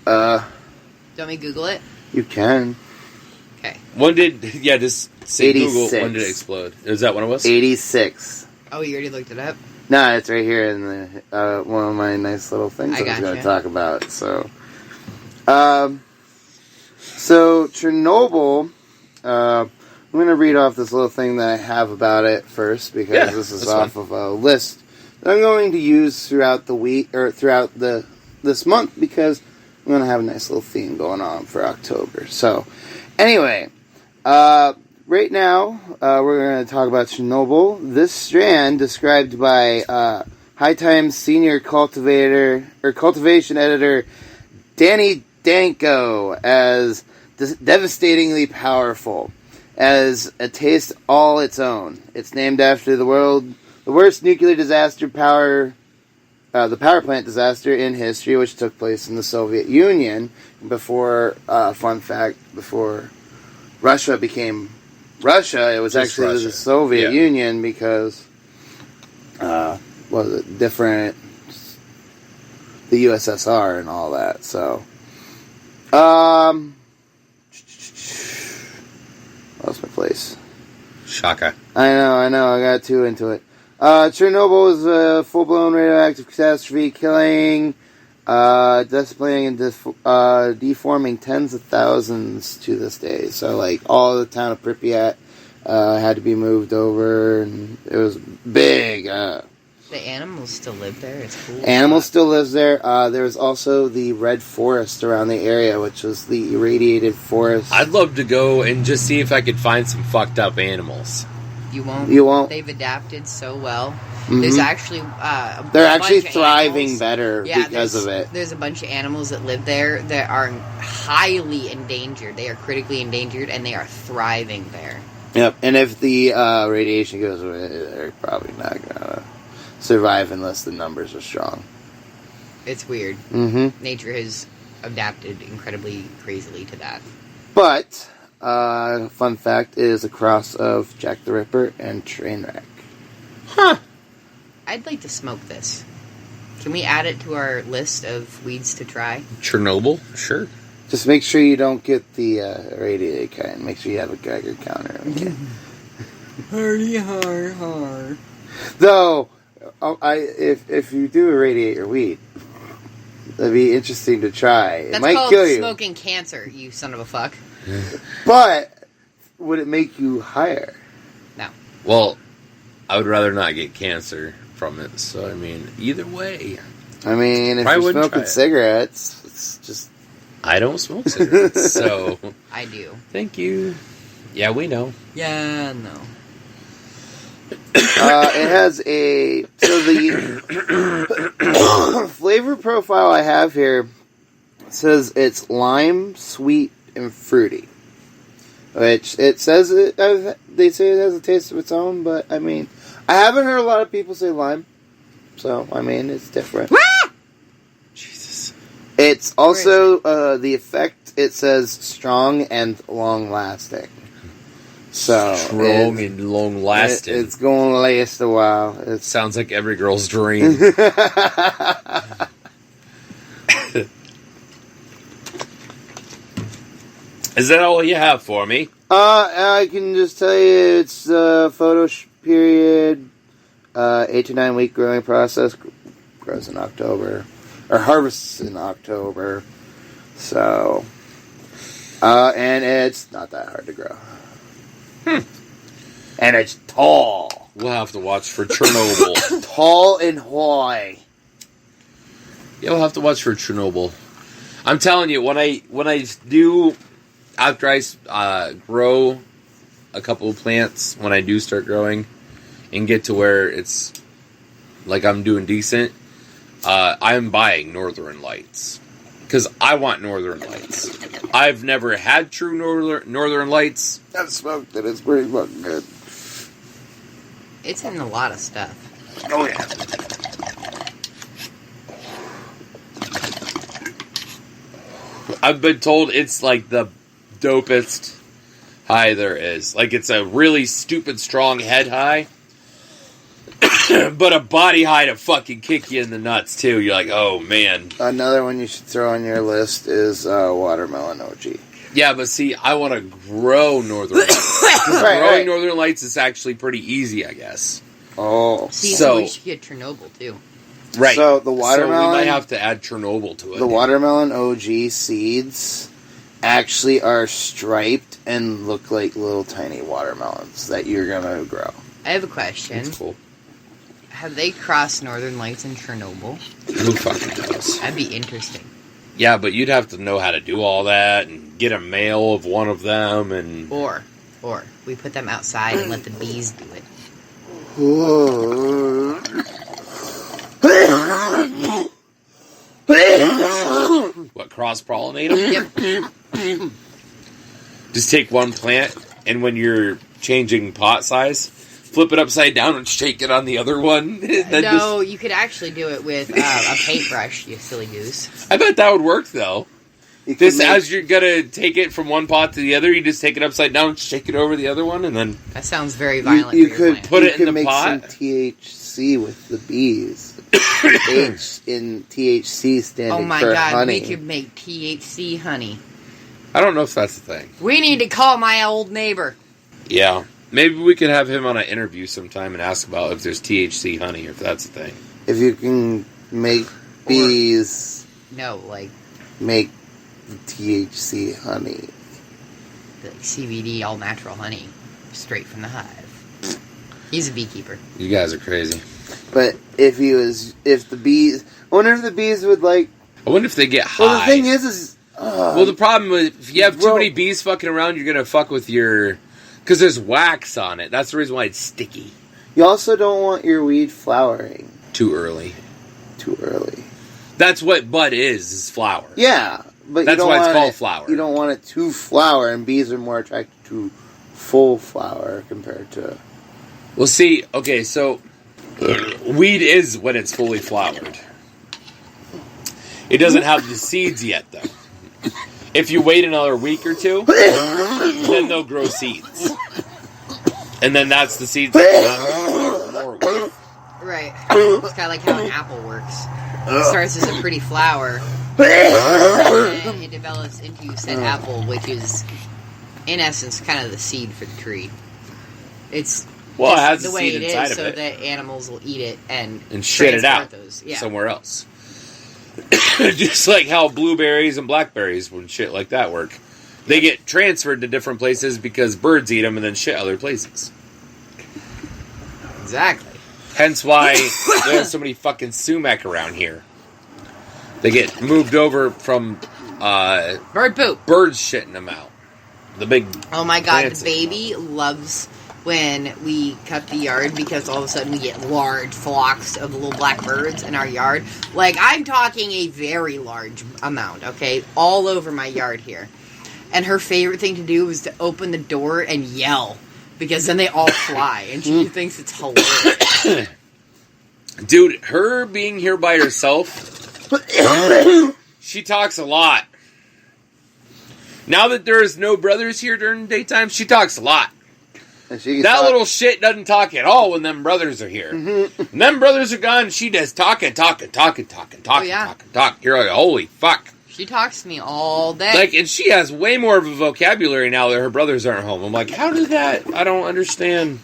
Do you want me to Google it? You can. Okay. Just say 86. Google, when did it explode? Is that when it was? 86. Oh, you already looked it up? No, it's right here in the one of my nice little things I was going to talk about. So Chernobyl, I'm going to read off this little thing that I have about it first, because this is off of a list that I'm going to use throughout the week, or throughout this month, because I'm going to have a nice little theme going on for October. So, anyway, right now, we're going to talk about Chernobyl. This strand, described by High Times senior cultivation editor Danny Danko as devastatingly powerful, as a taste all its own. It's named after the worst nuclear disaster the power plant disaster in history, which took place in the Soviet Union before, fun fact, before Russia became Russia. It was just actually Russia. The Soviet Union, because different, the USSR and all that. So, lost my place. Shaka. I know. I got too into it. Chernobyl is a full-blown radioactive catastrophe, killing, decimating, and deforming tens of thousands to this day. So, like, all the town of Pripyat had to be moved over, and it was big. The animals still live there? It's cool. Animals still live there. There was also the red forest around the area, which was the irradiated forest. I'd love to go and just see if I could find some fucked up animals. You won't. They've adapted so well. Mm-hmm. There's actually they're actually thriving better because of it. There's a bunch of animals that live there that are highly endangered. They are critically endangered, and they are thriving there. Yep. And if the radiation goes away, they're probably not gonna survive unless the numbers are strong. It's weird. Mm-hmm. Nature has adapted incredibly crazily to that. But fun fact is a cross of Jack the Ripper and Trainwreck. Huh. I'd like to smoke this. Can we add it to our list of weeds to try? Chernobyl? Sure. Just make sure you don't get the radiated kind. Make sure you have a Geiger counter. Okay. Hardy har. Though, if you do irradiate your weed, that'd be interesting to try. That's it might called kill you. smoking cancer, you son of a fuck. But would it make you higher? No. Well, I would rather not get cancer from it. So, I mean, either way. I mean, if Probably you're wouldn't smoking try it. cigarettes, it's just... I don't smoke cigarettes, so... I do. Thank you. Yeah, we know. Yeah, no. It has a... So the flavor profile I have here says it's lime, sweet, and fruity. Which, it says... they say it has a taste of its own, but, I mean... I haven't heard a lot of people say lime. So, I mean, it's different. Jesus. It's also, the effect, it says strong and long-lasting. So... Strong and long-lasting. It's going to last a while. It sounds like every girl's dream. Is that all you have for me? I can just tell you it's photo period, 8 to 9 week growing process, grows in October, or harvests in October, so, and it's not that hard to grow. And it's tall. We'll have to watch for Chernobyl. Tall and high. Yeah, we'll have to watch for Chernobyl. I'm telling you, when I do, after I grow a couple of plants, when I do start growing and get to where it's like I'm doing decent, I'm buying Northern Lights. Because I want Northern Lights. I've never had true Northern Lights. I've smoked it. It's pretty fucking good. It's in a lot of stuff. Oh, yeah. I've been told it's like the dopest high there is. Like, it's a really stupid strong head high. But a body high to fucking kick you in the nuts, too. You're like, oh, man. Another one you should throw on your list is watermelon OG. Yeah, but see, I want to grow Northern Lights. Growing Northern Lights is actually pretty easy, I guess. Oh. See, so we should get Chernobyl, too. Right. So the watermelon... So we might have to add Chernobyl to it. The watermelon OG seeds actually are striped and look like little tiny watermelons that you're going to grow. I have a question. That's cool. Have they crossed Northern Lights and Chernobyl? Who fucking knows? That'd be interesting. Yeah, but you'd have to know how to do all that and get a male of one of them and... Or we put them outside and let the bees do it. What, cross-pollinate them? Yep. Just take one plant, and when you're changing pot size, flip it upside down and shake it on the other one. No, you could actually do it with a paintbrush, you silly goose. I bet that would work, though. As you're gonna take it from one pot to the other, you just take it upside down, shake it over the other one, and then... That sounds very violent. You for could your plant. put it in the pot. Some THC with the bees. H in THC standing for Oh my god, honey. we could make THC honey. I don't know if that's the thing. We need to call my old neighbor. Yeah. Maybe we could have him on an interview sometime and ask about if there's THC honey, or if that's the thing. If you can make bees make the THC honey. Like CBD all natural honey. Straight from the hive. He's a beekeeper. You guys are crazy. But if the bees... I wonder if the bees would like... I wonder if they get high. Well, the thing is... well, the problem is, if you have too many bees fucking around, you're going to fuck with your... Because there's wax on it. That's the reason why it's sticky. You also don't want your weed flowering. Too early. Too early. That's what bud is flower. Yeah, but that's why it's called flower. You don't want it to flower, and bees are more attracted to full flower compared to... Well, see, okay, so... weed is when it's fully flowered. It doesn't have the seeds yet, though. If you wait another week or two, then they'll grow seeds. And then that's the seeds. Right. It's kind of like how an apple works. starts as a pretty flower, and it develops into said apple, which is, in essence, kind of the seed for the tree. It's it has the a way seed it inside is, of so it. that animals will eat it and shit it out Yeah. somewhere else. Just like how blueberries and blackberries and shit like that work. They get transferred to different places because birds eat them and then shit other places. Exactly. Hence why there's so many fucking sumac around here. They get moved over from Bird poop. Birds shitting them out. The big. Oh my god, plants the baby loves when we cut the yard because all of a sudden we get large flocks of little black birds in our yard. Like, I'm talking a very large amount, okay? All over my yard here. And her favorite thing to do was to open the door and yell. Because then they all fly. And she thinks it's hilarious. Dude, her being here by herself, she talks a lot. Now that there's no brothers here during the daytime, she talks a lot. That little shit doesn't talk at all when them brothers are here. When them brothers are gone, she does talking. You're like, holy fuck. She talks to me all day. Like, and she has way more of a vocabulary now that her brothers aren't home. I'm like, how did that? I don't understand.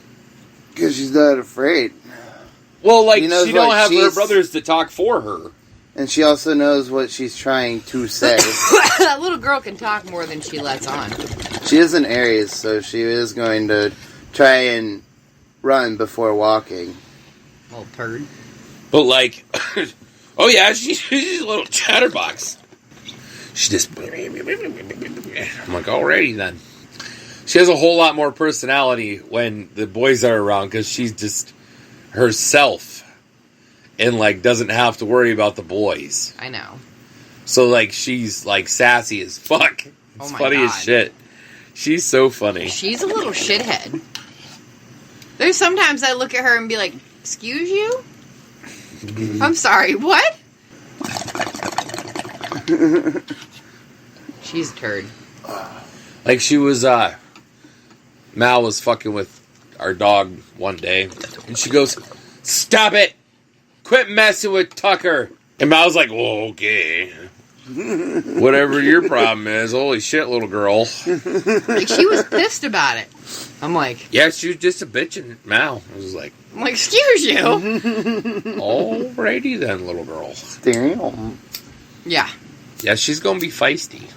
Because she's not afraid. Well, like, she don't have her brothers to talk for her. And she also knows what she's trying to say. That little girl can talk more than she lets on. She is an Aries, so she is going to try and run before walking. Little turd. But, like, oh yeah, she's a little chatterbox. She just... I'm like, alrighty then. She has a whole lot more personality when the boys are around, because she's just herself. And, like, doesn't have to worry about the boys. I know. So, like, she's, like, sassy as fuck. It's funny as shit. She's so funny. She's a little shithead. There's sometimes I look at her and be like, excuse you? I'm sorry, what? She's a turd. Like, she was, Mal was fucking with our dog one day. And she goes, stop it! Quit messing with Tucker. And Mal's like, well, okay. Whatever your problem is. Holy shit, little girl. Like, she was pissed about it. I'm like... Yeah, she was just a bitch and Mal. I was like... I'm like, excuse you. Alrighty then, little girl. Damn. Yeah. Yeah, she's gonna be feisty.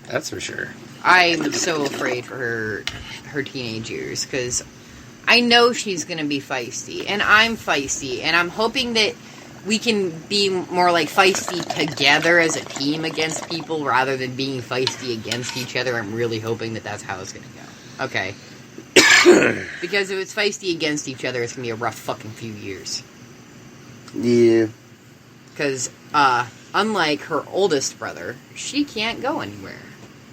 That's for sure. I'm so afraid for her teenage years, because I know she's gonna be feisty, and I'm feisty, and I'm hoping that we can be more like feisty together as a team against people rather than being feisty against each other. I'm really hoping that that's how it's gonna go. Okay. Because if it's feisty against each other, it's gonna be a rough fucking few years. Yeah. Because, unlike her oldest brother, she can't go anywhere.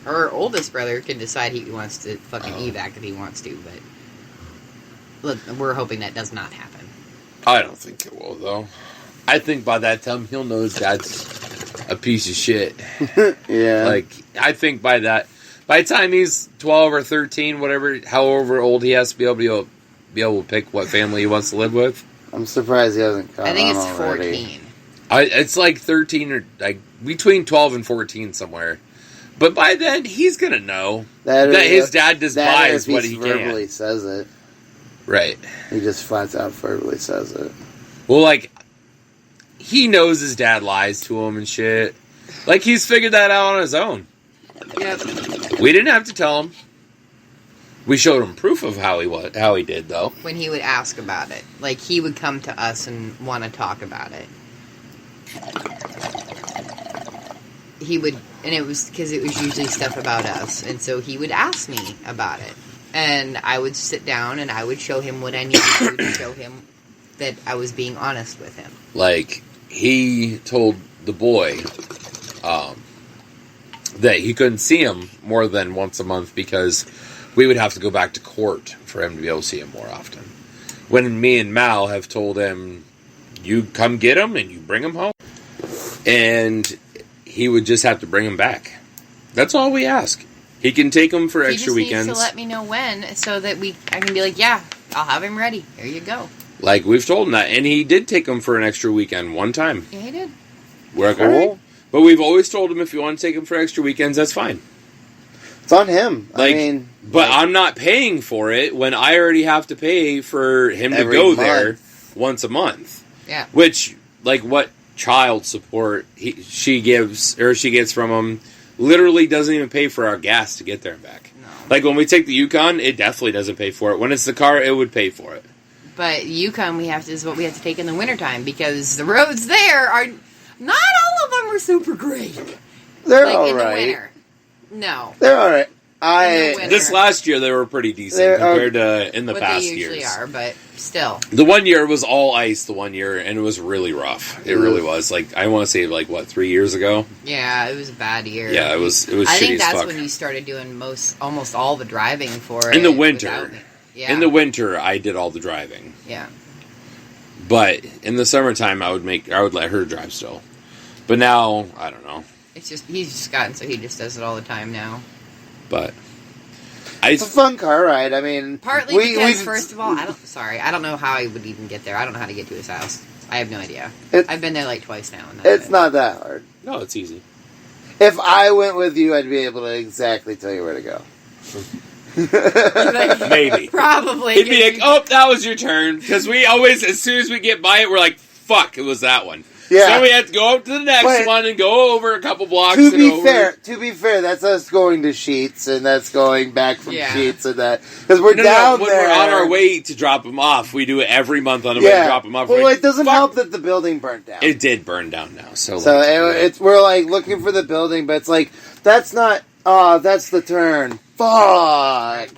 Her oldest brother can decide he wants to fucking evac if he wants to, but... Look, we're hoping that does not happen. I don't think it will, though. I think by that time, he'll know his dad's a piece of shit. Yeah. Like, I think by the time he's 12 or 13, whatever, however old he has to be able to pick what family he wants to live with. I'm surprised he hasn't caught on I think it's already. 14. It's like 13 or, like, between 12 and 14 somewhere. But by then, he's going to know that his dad just buys what he verbally can. Says it. Right. He just flat out verbally says it. Well, like, he knows his dad lies to him and shit. Like, he's figured that out on his own. Yep. We didn't have to tell him. We showed him proof of how he did, though. When he would ask about it. Like, he would come to us and want to talk about it. He would, and it was because it was usually stuff about us, and so he would ask me about it. And I would sit down and I would show him what I needed to show him that I was being honest with him. Like, he told the boy that he couldn't see him more than once a month because we would have to go back to court for him to be able to see him more often. When me and Mal have told him, you come get him and you bring him home. And he would just have to bring him back. That's all we ask. He can take him for extra weekends. He just needs to let me know when so that I can be like, yeah, I'll have him ready. Here you go. Like, we've told him that. And he did take him for an extra weekend one time. Yeah, he did. We're like, all right. But we've always told him if you want to take him for extra weekends, that's fine. It's on him. Like, I mean... But I'm not paying for it when I already have to pay for him to go there once a month. Yeah. Which, like, what child support she gets from him literally doesn't even pay for our gas to get there and back. No. Like, when we take the Yukon, it definitely doesn't pay for it. When it's the car, it would pay for it. But Yukon is what we have to take in the wintertime because the roads there are... Not all of them are super great. They're like, all in right. the winter. No. They're all right. This last year, they were pretty decent compared to in the past years. What they usually are, but still. The one year was all ice the one year, and it was really rough. It really was. Like, I want to say, 3 years ago? Yeah, it was a bad year. Yeah, it was shitty as fuck. I think that's when you started doing almost all the driving for it. In the winter. Yeah. In the winter, I did all the driving. Yeah. But in the summertime, I would let her drive still. But now, I don't know. It's just, he's just gotten so he just does it all the time now. But it's a fun car ride. I mean, partly because first of all, I don't know how I would even get there. I don't know how to get to his house. I have no idea. I've been there twice now. And it's not that hard. No, it's easy. If I went with you, I'd be able to exactly tell you where to go. Maybe. Probably. He'd be like, oh, that was your turn. Because we always, as soon as we get by it, we're like, fuck, it was that one. Yeah. So we have to go up to the next one and go over a couple blocks. To be fair, that's us going to Sheets and that's going back from Sheets and that because we're down when there. We're on our way to drop them off. We do it every month on the way to drop them off. Well, it doesn't help that the building burnt down. It did burn down now, so we're like looking for the building, but it's like that's not. Oh, that's the turn. Fuck.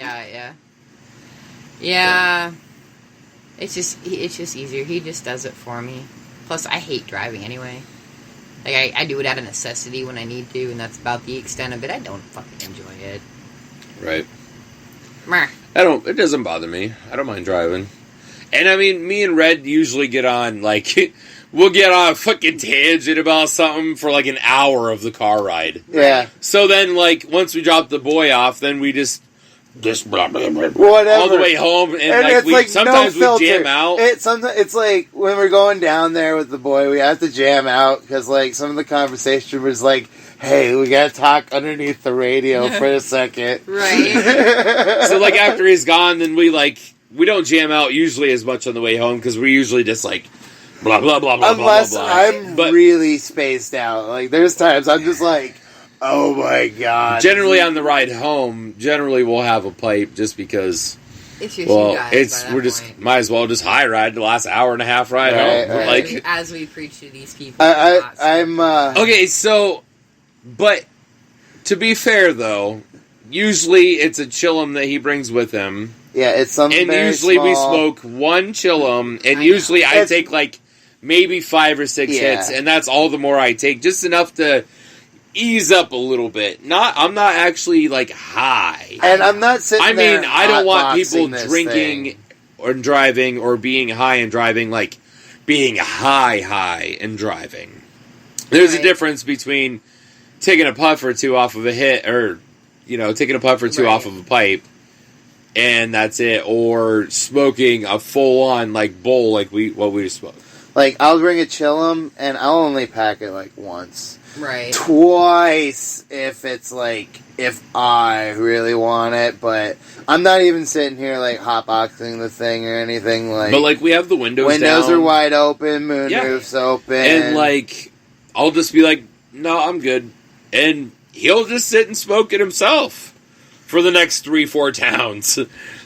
Yeah. It's just easier. He just does it for me. Plus, I hate driving anyway. Like, I do it out of necessity when I need to, and that's about the extent of it. I don't fucking enjoy it. Right. Meh. It doesn't bother me. I don't mind driving. And, I mean, me and Red usually get on, we'll get on a fucking tangent about something for, an hour of the car ride. Yeah. So then, once we drop the boy off, then we just blah, blah, blah, whatever. All the way home, and sometimes we jam out. It's like when we're going down there with the boy, we have to jam out because some of the conversation was like, "Hey, we gotta talk underneath the radio for a second." Right. So after he's gone, then we don't jam out usually as much on the way home because we're usually just blah blah blah blah. Unless blah, blah, blah. I'm really spaced out. There's times I'm just like. Oh my god. Generally on the ride home, we'll have a pipe just because it's just you guys might as well just high ride the last hour and a half ride home. Right. As we preach to these people. Okay, so but to be fair though, usually it's a chillum that he brings with him. Yeah, it's something. And usually we smoke one chillum, and usually I take maybe 5 or 6 hits, and that's all the more I take, just enough to ease up a little bit. I'm not actually high, and I'm not sitting. I don't want people drinking or driving or being high and driving, being high and driving. There's a difference between taking a puff or two off of a hit, or taking a puff or two off of a pipe, and that's it, or smoking a full on bowl what we smoke. I'll bring a chillum, and I'll only pack it once. Right. Twice if it's if I really want it, but I'm not even sitting here hotboxing the thing or anything But we have the windows down. Are wide open, moonroof's open. And I'll just be no, I'm good. And he'll just sit and smoke it himself for the next 3-4 towns.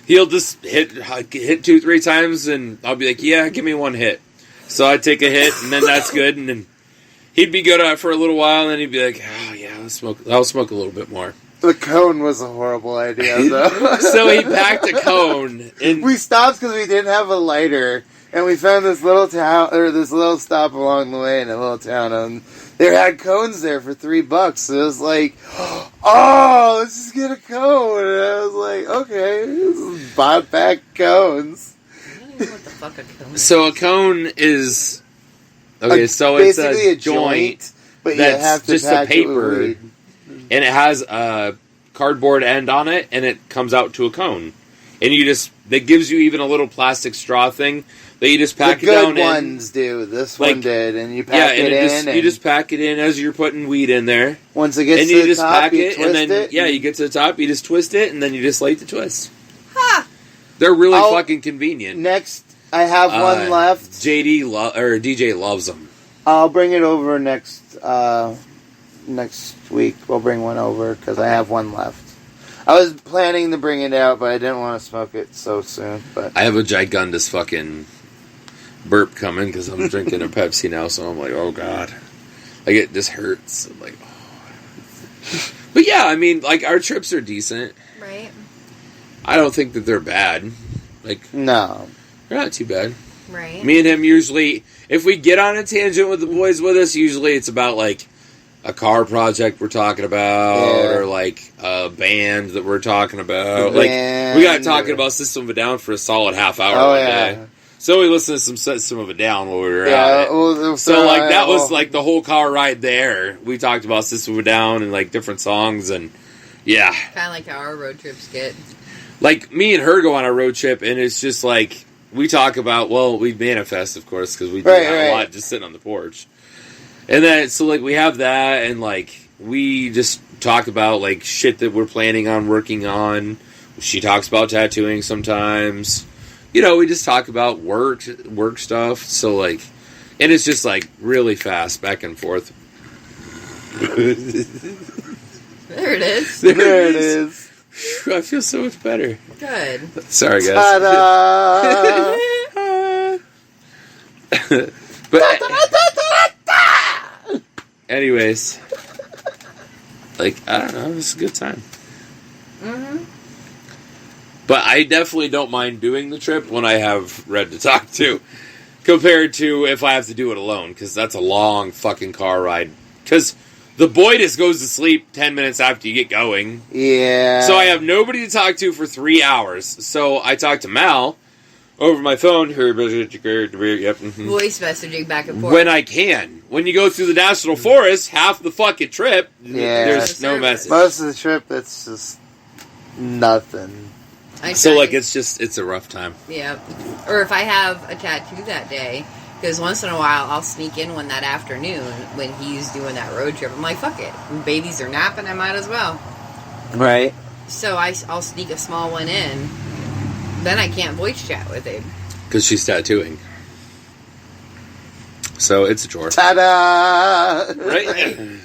He'll just hit 2-3 times and I'll be yeah, give me one hit. So I take a hit and then that's good, and then he'd be good at it for a little while, and then he'd be oh yeah, I'll smoke a little bit more. The cone was a horrible idea, though. So he packed a cone, and we stopped because we didn't have a lighter, and we found this little town, or this little stop along the way in a little town, and they had cones there for $3. So it was oh, let's just get a cone. And I was okay, this is bought back cones. I don't know what the fuck a cone is. So a cone is... Okay, so it's a joint but that's you have to just a paper, and it has a cardboard end on it, and it comes out to a cone. And you just that gives you even a little plastic straw thing that you just pack it down in. The good ones do. This one did, and you pack it in. You just pack it in as you're putting weed in there. Once it gets to the top, you twist it. Yeah, you get to the top, you just twist it, and then you just light the twist. Huh. They're really fucking convenient. Next, I have one left. DJ loves them. I'll bring it over next week. We'll bring one over because I have one left. I was planning to bring it out, but I didn't want to smoke it so soon. But I have a gigundous fucking burp coming because I'm drinking a Pepsi now, so I'm like, oh god, like it just hurts. I'm like, oh. But yeah, I mean, like our trips are decent, right? I don't think that they're bad. Like, no, they're not too bad. Right. Me and him usually, if we get on a tangent with the boys with us, usually it's about like a car project we're talking about, or like a band that we're talking about. Like we got talking about System of a Down for a solid half hour one day. So we listened to some System of a Down while we were at it. So like that was like the whole car ride there. We talked about System of a Down and like different songs and yeah. Kind of like how our road trips get. Like me and her go on a road trip and it's just like we talk about, well, we manifest of course because we do that a lot just sitting on the porch. And then, so, like, we have that, and, like, we just talk about, like, shit that we're planning on working on. She talks about tattooing sometimes. You know, we just talk about work stuff. So, like, and it's just, like, really fast, back and forth. There it is. There it is. I feel so much better. Good. Sorry, guys. Ta-da! But... Anyways, like, I don't know, it was a good time. Mm-hmm. But I definitely don't mind doing the trip when I have Red to talk to, compared to if I have to do it alone, because that's a long fucking car ride. Because the boy just goes to sleep 10 minutes after you get going. Yeah. So I have nobody to talk to for 3 hours. So I talk to Mal over my phone. Yep. Mm-hmm. Voice messaging back and forth. When I can. When you go through the national forest, half the fucking trip, there's no message. Most of the trip, it's just nothing. So, like, it's a rough time. Yeah. Or if I have a tattoo that day, because once in a while I'll sneak in one that afternoon when he's doing that road trip. I'm like, fuck it. When babies are napping, I might as well. Right. So I'll sneak a small one in. Then I can't voice chat with him. Because she's tattooing. So it's a chore. Ta-da! Right?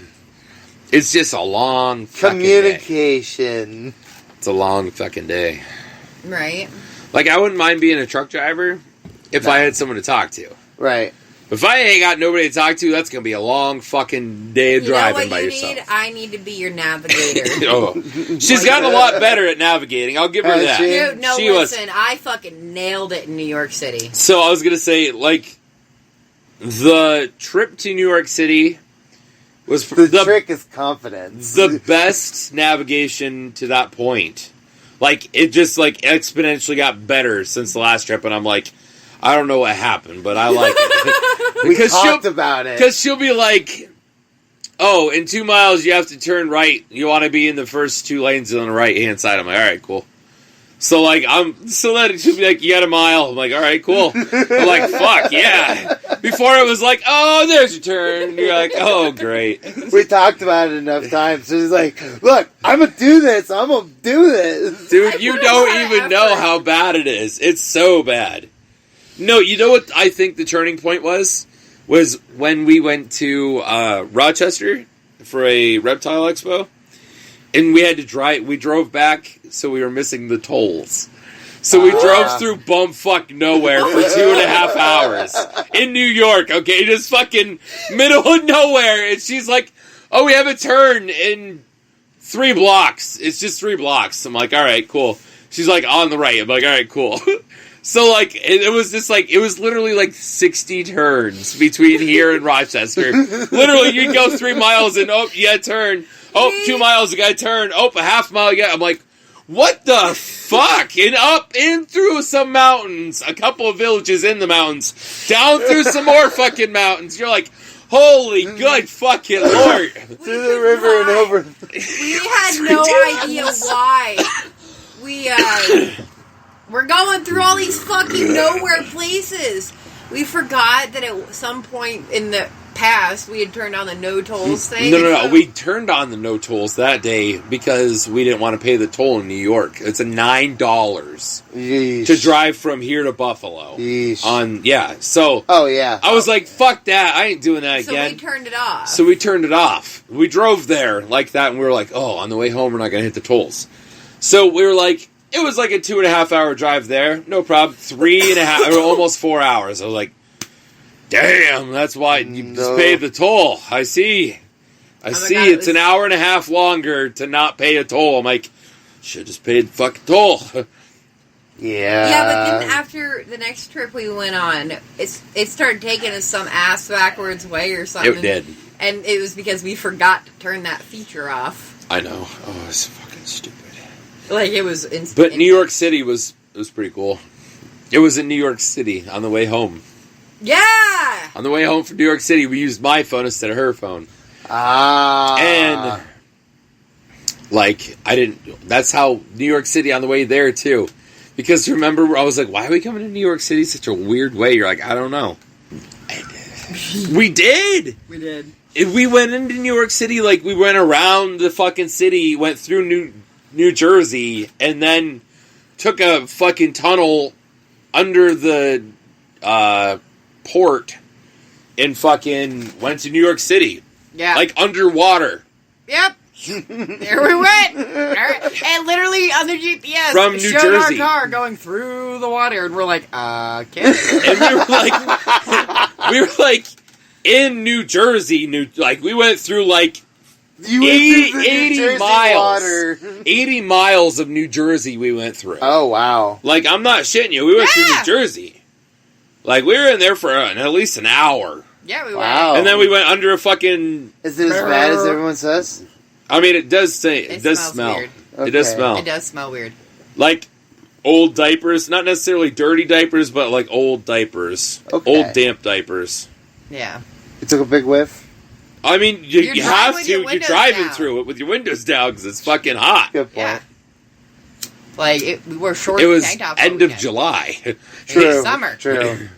It's just a long communication. Day. It's a long fucking day. Right. Like, I wouldn't mind being a truck driver if I had someone to talk to. Right. If I ain't got nobody to talk to, that's going to be a long fucking day of driving by yourself. I need to be your navigator. She's gotten a lot better at navigating. I'll give her that. Listen, I fucking nailed it in New York City. So I was going to say, like, the trip to New York City was... The trick is confidence. The best navigation to that point. Like, it just, like, exponentially got better since the last trip, and I'm like... I don't know what happened, but I like it. We talked about it. Because she'll be like, oh, in 2 miles you have to turn right. You want to be in the first 2 lanes on the right-hand side. I'm like, all right, cool. So, like, then she'll be like, you got a mile. I'm like, all right, cool. I'm like, fuck, yeah. Before it was like, oh, there's your turn. You're like, oh, great. We talked about it enough times. So she's like, look, I'm going to do this. I'm going to do this. Dude, you don't even know how bad it is. It's so bad. No, you know what I think the turning point was? Was when we went to Rochester for a reptile expo. And we had to drive. We drove back, so we were missing the tolls. So we drove through bumfuck nowhere for 2.5 hours. In New York, okay? Just fucking middle of nowhere. And she's like, oh, we have a turn in 3 blocks. It's just 3 blocks. I'm like, all right, cool. She's like, on the right. I'm like, all right, cool. So, like, it was just, like, it was literally, like, 60 turns between here and Rochester. Literally, you'd go 3 miles and, oh, you got to turn. Oh, 2 miles, you got to turn. Oh, a half mile, you got. I'm like, what the fuck? And up, in through some mountains, a couple of villages in the mountains, down through some more fucking mountains. You're like, holy good fucking Lord. Through the river and over. We had no idea why. We're going through all these fucking nowhere places. We forgot that at some point in the past we had turned on the no tolls thing. No. We turned on the no tolls that day because we didn't want to pay the toll in New York. It's a $9 to drive from here to Buffalo. So I was like, fuck that. I ain't doing that again. So we turned it off. So we turned it off. We drove there like that, and we were like, oh, on the way home we're not going to hit the tolls. So we were like, it was like a 2.5 hour drive there. No problem. 3.5 or almost 4 hours. I was like, damn, that's why you just paid the toll. I see. It's an hour and a half longer to not pay a toll. I'm like, should have just paid the fucking toll. Yeah, but then after the next trip we went on, it started taking us some ass backwards way or something. It did. And it was because we forgot to turn that feature off. I know. Oh, it's fucking stupid. Like, it was instant. But New York City was pretty cool. It was in New York City on the way home. Yeah! On the way home from New York City, we used my phone instead of her phone. And, like, that's how New York City on the way there, too. Because remember, I was like, why are we coming to New York City such a weird way? You're like, I don't know. We did! We did. If we went into New York City, like, we went around the fucking city, went through New Jersey, and then took a fucking tunnel under the port and fucking went to New York City. Yeah. Like underwater. Yep. There we went. And literally on the GPS, from New Jersey, our car going through the water, and we're like, okay. And we were like in New Jersey, we went through like 80 miles. Water. 80 miles of New Jersey we went through. Oh, wow. Like, I'm not shitting you. We went through New Jersey. Like, we were in there for at least an hour. Yeah, we were. Wow. And then we went under a fucking... Is it as bad as everyone says? I mean, it does smell. Weird. Okay. It does smell. It does smell weird. Like, old diapers. Not necessarily dirty diapers, but like old diapers. Okay. Old damp diapers. Yeah. You took a big whiff? I mean, you have to. You're driving down. through it with your windows down because it's fucking hot. Good point. Yeah. Like, we were short. It was tank tops end of July. True. It's summer. True.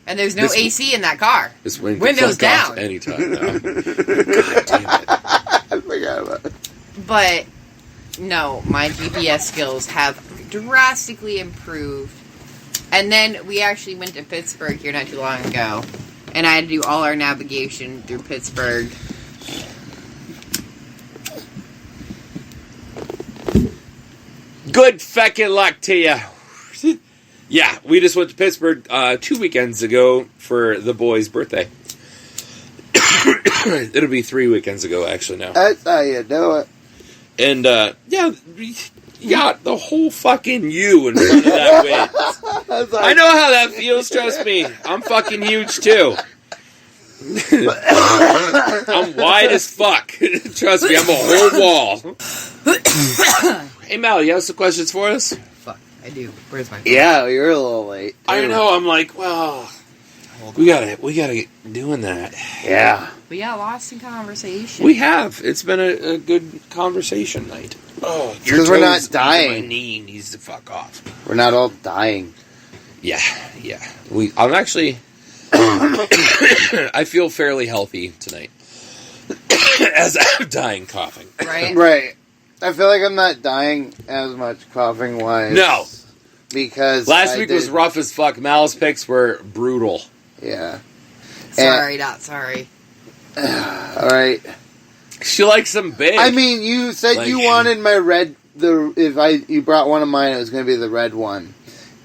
And there's no AC in that car. This wind windows down anytime now. God damn it! I forgot about it. But no, my GPS skills have drastically improved. And then we actually went to Pittsburgh here not too long ago. And I had to do all our navigation through Pittsburgh. Good feckin' luck to you. Yeah, we just went to Pittsburgh 2 weekends ago for the boy's birthday. It'll be 3 weekends ago, actually, now. That's how you do it. And, yeah, you got the whole fucking U in front of that win. I know how that feels, trust me. I'm fucking huge, too. I'm wide as fuck. Trust me, I'm a whole wall. Hey, Mal, you have some questions for us? Fuck, I do. Where's my phone? Yeah, you're a little late. I know, I'm like, well, we gotta get doing that. Yeah. We got lost in conversation. We have. It's been a good conversation night. Oh, because we're not dying. My knee needs to fuck off. We're not all dying. Yeah. I'm actually... I feel fairly healthy tonight. As I'm dying coughing. Right. I feel like I'm not dying as much coughing-wise. No. Because last week was rough as fuck. Mal's picks were brutal. Yeah. Sorry, not sorry. Alright. She likes them big. I mean, you said you wanted my red... you brought one of mine, it was going to be the red one.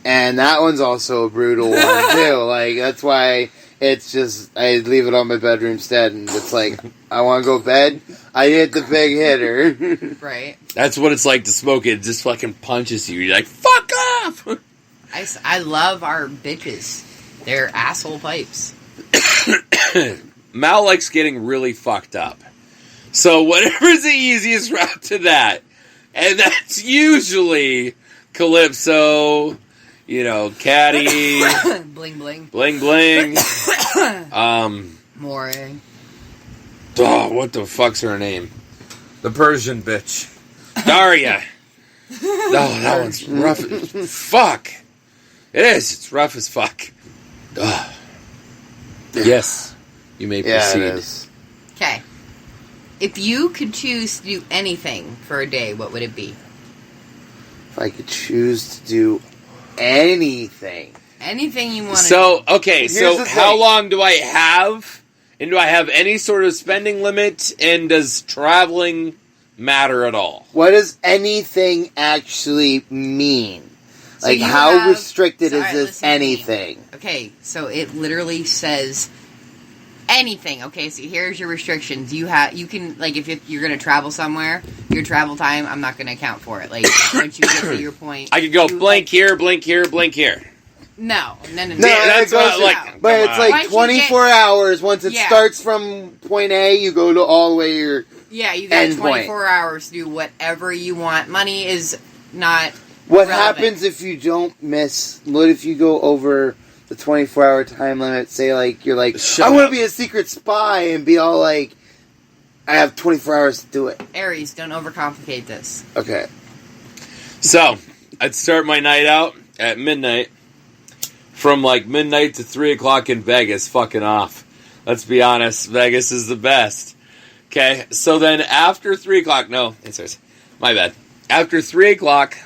And that one's also a brutal one, too. Like, that's why it's just... I leave it on my bedroom instead, and it's like, I want to go to bed, I hit the big hitter. Right. That's what it's like to smoke it. It just fucking punches you. You're like, fuck off! I love our bitches. They're asshole pipes. Mal likes getting really fucked up. So whatever's the easiest route to that. And that's usually Calypso, Chatty. Bling bling. Bling bling. More. Oh, what the fuck's her name? The Persian bitch. Daria. Oh, that one's rough. Fuck. It is. It's rough as fuck. Ugh. Yes. You may proceed. It is. Okay. If you could choose to do anything for a day, what would it be? If I could choose to do anything. Anything you want to So, do. okay, Here's so the how thing. long do I have? And do I have any sort of spending limit? And does traveling matter at all? What does anything actually mean? So Like, you how have- restricted so, is alright, this listen to me. anything? Okay, so it literally says anything. Okay, so here's your restrictions. You can, like, if you're going to travel somewhere, your travel time, I'm not going to account for it. Like, once you get to your point. I could go you, blank here, blink here, blink here. No. No, that's it what, goes like, but come it's on. like Once you 24 hours. Once it Yeah. starts from point A, you go to all the way to your... Yeah, you got End 24 hours to do whatever you want. Money is not What relevant. happens if you don't miss... What if you go over the 24-hour time limit? Say, like, you're like, Shut I want up. to be a secret spy and be all like, I have 24 hours to do it. Aries, don't overcomplicate this. Okay. So, I'd start my night out at midnight. From like midnight to 3 o'clock in Vegas, fucking off. Let's be honest, Vegas is the best. Okay, so then after 3 o'clock, no, answers. My bad. After 3 o'clock,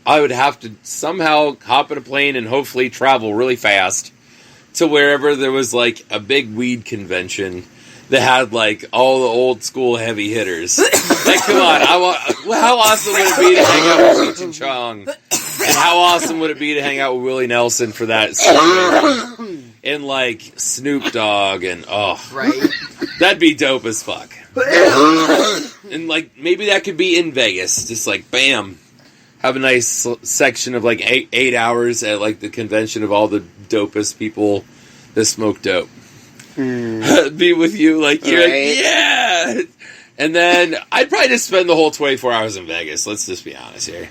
I would have to somehow hop in a plane and hopefully travel really fast to wherever there was like a big weed convention that had like all the old school heavy hitters. Like, come on, how awesome would it be to hang out with Cheech and Chong? And how awesome would it be to hang out with Willie Nelson for that situation? And like Snoop Dogg and Right? that'd be dope as fuck. And like maybe that could be in Vegas, just like bam, have a nice section of like eight hours at like the convention of all the dopest people that smoke dope. Be with you, like you're Right. like, yeah. And then I'd probably just spend the whole 24 hours in Vegas. Let's just be honest here.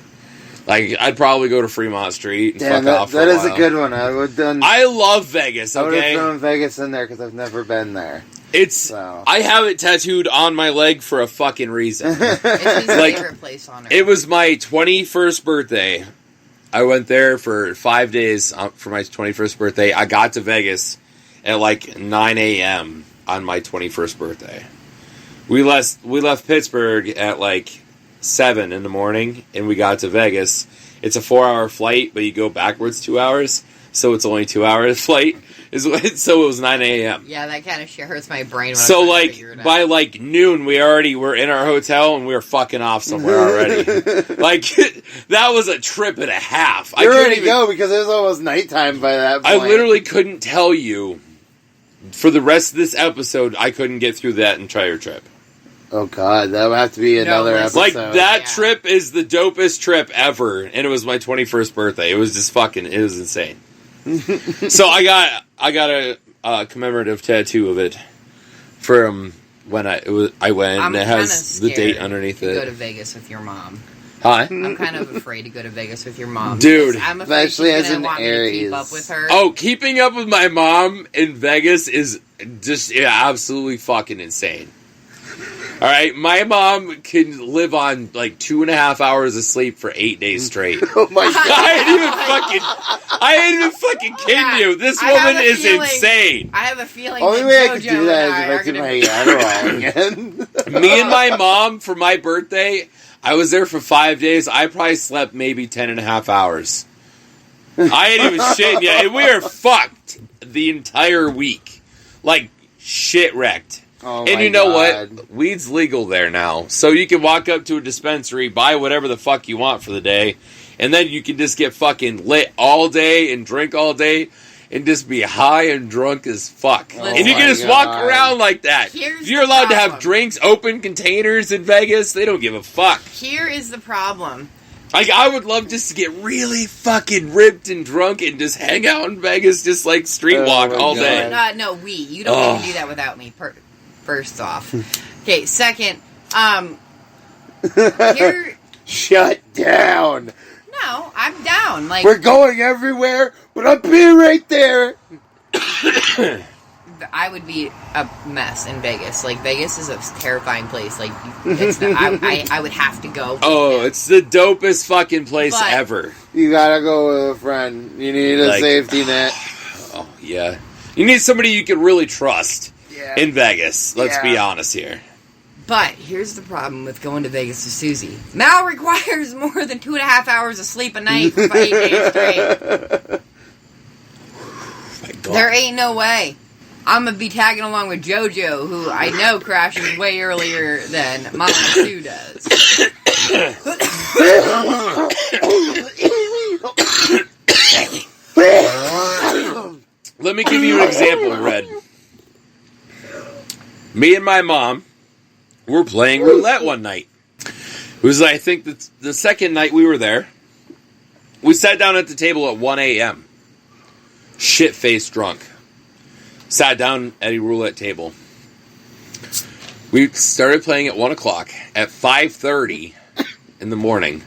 Like I'd probably go to Fremont Street and Damn, fuck off. that for is while. a good one. I would have done... I love Vegas. I would have Okay, thrown Vegas in there because I've never been there. it's. So. I have it tattooed on my leg for a fucking reason. It's his Like, favorite place on earth. It was my 21st birthday. I went there for 5 days for my 21st birthday. I got to Vegas at like 9 a.m. on my 21st birthday. We left Pittsburgh at like 7 in the morning, and we got to Vegas. It's a 4-hour flight, but you go backwards 2 hours, so it's only 2 hours flight. So it was 9 a.m. Yeah, that kind of shit hurts my brain. When So I'm trying to like figure it out. by like noon, we already were in our hotel and we were fucking off somewhere already. Like that was a trip and a half. You're ready to go because it was almost nighttime by that point. I literally couldn't tell you for the rest of this episode. I couldn't get through that entire trip. Oh god, that would have to be another listen. episode. Like that Yeah. trip is the dopest trip ever, and it was my 21st birthday. It was just fucking. It was insane. So I got a commemorative tattoo of it from when I went. I'm And it kinda has the date scared underneath to go to it. Vegas with your mom. Hi. I'm kind of afraid to go to Vegas with your mom. Dude. because I'm afraid Especially she's as gonna an want me to Aries. keep up with her. Oh, keeping up with my mom in Vegas is just absolutely fucking insane. All right, my mom can live on like 2.5 hours of sleep for 8 days straight. Oh my god. I ain't even fucking kidding Yeah, you. This I have woman a is feeling- insane. I have a feeling Only that way I JoJo could do that and is I if are I took gonna my be- Adderall again. Me and my mom for my birthday, I was there for 5 days. I probably slept maybe 10.5 hours. I ain't even shitting you. And we were fucked the entire week. Like, shit wrecked. Oh And my you know God. what? Weed's legal there now. So you can walk up to a dispensary, buy whatever the fuck you want for the day, and then you can just get fucking lit all day and drink all day and just be high and drunk as fuck. Oh and you my can just walk God. around like that. Here's If you're the allowed to have problem. drinks, open containers in Vegas, they don't give a fuck. Here is the problem. Like, I would love just to get really fucking ripped and drunk and just hang out in Vegas, just like street Oh walk my all God. day. No, you don't Oh. even do that without me. First off, okay. Second, here. Shut down. No, I'm down. Like We're going everywhere, but I'll be right there. I would be a mess in Vegas. Like, Vegas is a terrifying place. Like, it's I would have to go. Oh, it's the dopest fucking place ever. You gotta go with a friend. You need a safety net. Oh, yeah. You need somebody you can really trust in Vegas. Let's be honest here. But here's the problem with going to Vegas with Susie. Mal requires more than 2.5 hours of sleep a night for 8 days straight. My God. There ain't no way. I'm going to be tagging along with JoJo, who I know crashes way earlier than Mama Sue does. Let me give you an example, Red. Me and my mom were playing roulette one night. It was, I think, the second night we were there. We sat down at the table at 1 a.m. Shit-faced drunk. Sat down at a roulette table. We started playing at 1 o'clock. At 5:30 in the morning,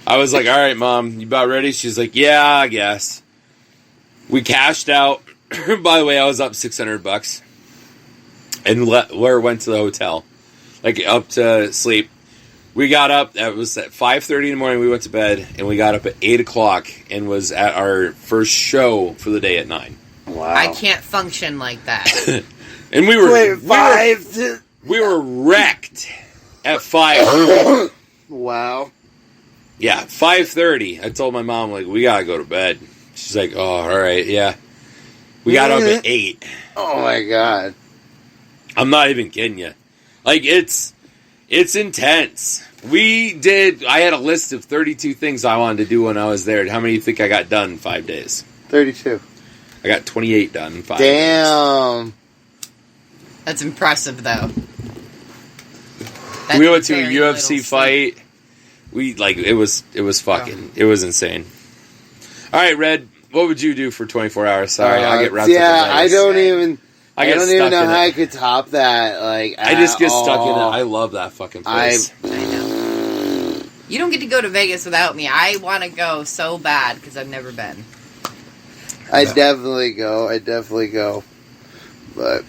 I was like, all right, Mom, you about ready? She's like, yeah, I guess. We cashed out. By the way, I was up $600. And went to the hotel. Like, up to sleep. We got up, that was at 5:30 in the morning, we went to bed, and we got up at 8 o'clock and was at our first show for the day at 9. Wow. I can't function like that. And we were wrecked at 5. Wow. Yeah, 5:30. I told my mom, like, we gotta go to bed. She's like, oh, alright, yeah. We got up at 8. Oh my God. I'm not even kidding you. Like, it's intense. I had a list of 32 things I wanted to do when I was there. How many do you think I got done in 5 days? 32. I got 28 done in 5 days. Damn. That's impressive, though. We went to a UFC fight. It was fucking, it was insane. All right, Red, what would you do for 24 hours? Sorry, I get wrapped up in Vegas. I don't even know how I could top that. Like, I just get stuck in it. I love that fucking place. I know. You don't get to go to Vegas without me. I want to go so bad because I've never been. I definitely go. But,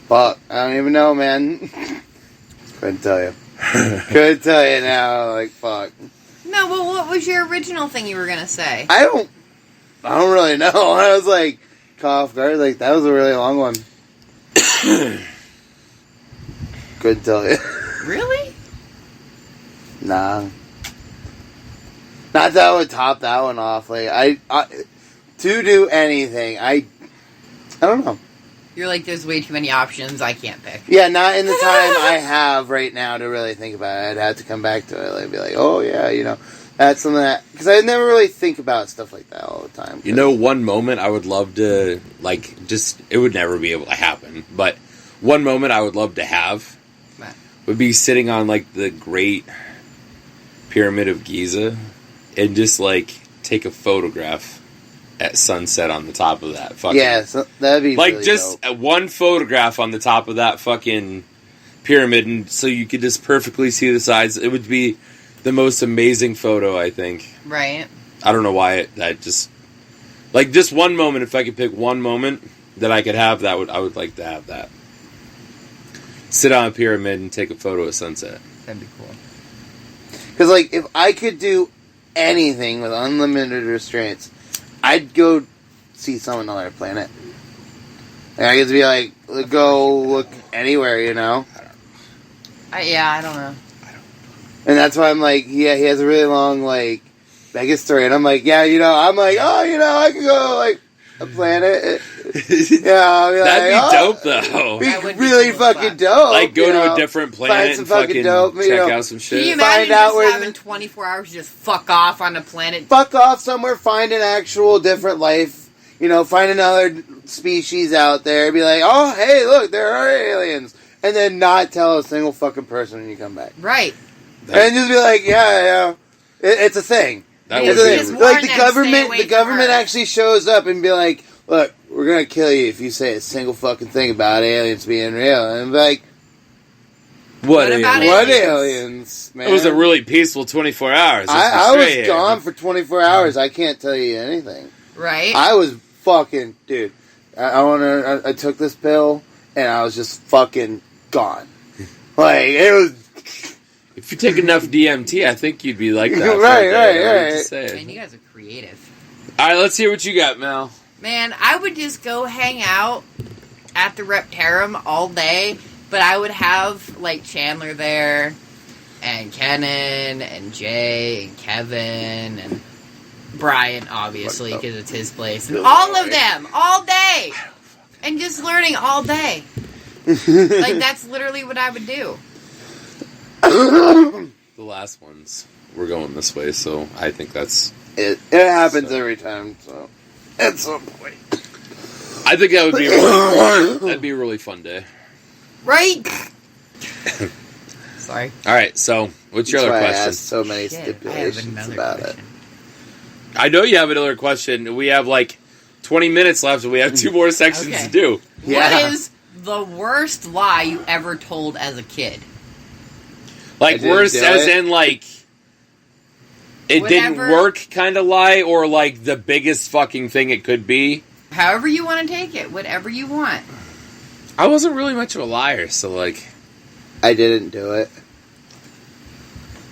fuck, I don't even know, man. Couldn't tell you. Couldn't tell you now, like, fuck. No, well, what was your original thing you were going to say? I don't really know. I was like, caught off guard, like, that was a really long one. Couldn't tell you. Really? Nah. Not that I would top that one off. Like, I to do anything, I don't know. You're like, there's way too many options. I can't pick. Yeah, not in the time I have right now to really think about it. I'd have to come back to it. Like, be like, oh yeah, that's something that, because I never really think about stuff like that all the time. One moment I would love to, like, just, it would never be able to happen, but one moment I would love to have would be sitting on, like, the Great Pyramid of Giza and just, like, take a photograph at sunset on the top of that fucking... Yeah, so that'd be like, really just dope. One photograph on the top of that fucking pyramid, and so you could just perfectly see the sides. It would be the most amazing photo, I think. Right. I don't know why just one moment, if I could pick one moment that I could have, I would like to have that. Sit on a pyramid and take a photo of sunset. That'd be cool. Because, like, if I could do anything with unlimited restraints, I'd go see some another planet. Like, I get to be like, go look anywhere, I don't know. And that's why I'm like, yeah, he has a really long, like, Vegas story. And I'm like, I could go, like, a planet. That'd be dope, though. Be really fucking dope. Like, go to a different planet and fucking dope, check out some shit. Can you imagine having 24 hours to just fuck off on a planet? Fuck off somewhere, find an actual different life. Find another species out there. Be like, oh, hey, look, there are aliens. And then not tell a single fucking person when you come back. Right. And just be like, yeah. It's a thing. It's like the government actually shows up and be like, look, we're going to kill you if you say a single fucking thing about aliens being real. And be like, what aliens, man? It was a really peaceful 24 hours. I was gone for 24 hours. I can't tell you anything. Right. I was fucking dude. I took this pill and I was just fucking gone. Like it was. If you take enough DMT, I think you'd be like that. Right. Man, you guys are creative. All right, let's hear what you got, Mel. Man, I would just go hang out at the Reptarum all day, but I would have, like, Chandler there, and Kenan, and Jay, and Kevin, and Brian, obviously, because it's his place. And all of them, all day! And just learning all day. Like, that's literally what I would do. The last ones were going this way, so I think that's... It happens every time, so... At some point. I think that would be that'd be a really fun day. Right? Sorry. All right, so what's your That's other why question? I asked so many stipulations about it. I know you have another question. We have like 20 minutes left, and we have 2 more sections to do. What is the worst lie you ever told as a kid? Like worst as in like it didn't work kind of lie, or like the biggest fucking thing it could be? However you want to take it. Whatever you want. I wasn't really much of a liar, so like... I didn't do it.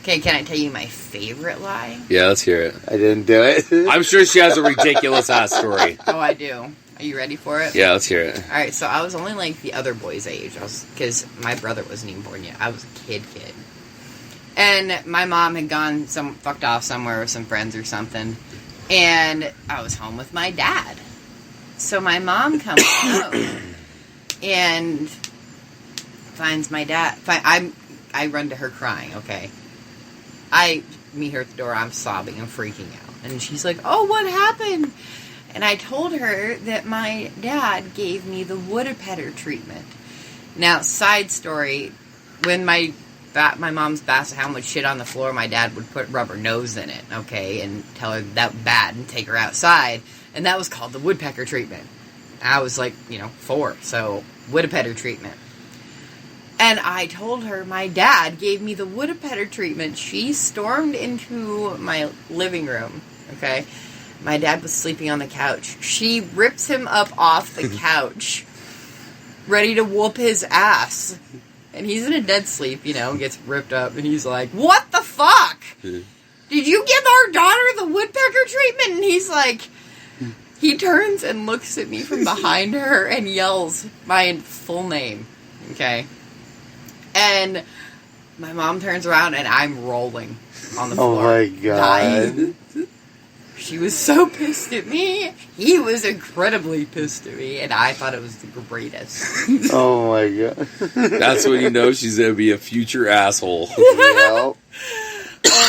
Okay, can I tell you my favorite lie? Yeah, let's hear it. I didn't do it. I'm sure she has a ridiculous-ass story. Oh, I do. Are you ready for it? Yeah, let's hear it. Alright, so I was only like the other boy's age. Because my brother wasn't even born yet. I was a kid. And my mom had fucked off somewhere with some friends or something. And I was home with my dad. So my mom comes home and finds my dad. I run to her crying, okay. I meet her at the door, I'm sobbing, I'm freaking out. And she's like, oh, what happened? And I told her that my dad gave me the wood-petter treatment. Now, side story, when my mom's Basset would shit on the floor, my dad would put rubber nose in it, okay, and tell her that bad and take her outside. And that was called the woodpecker treatment. I was like, 4, so woodpecker treatment. And I told her my dad gave me the woodpecker treatment. She stormed into my living room, okay? My dad was sleeping on the couch. She rips him up off the couch, ready to whoop his ass. And he's in a dead sleep, gets ripped up, and he's like, what the fuck? Did you give our daughter the woodpecker treatment? And he's like... He turns and looks at me from behind her and yells my full name, okay? And my mom turns around and I'm rolling on the floor. Oh my God. Dying. She was so pissed at me. He was incredibly pissed at me, and I thought it was the greatest. Oh my God. That's when you know she's gonna be a future asshole. Yep. Oh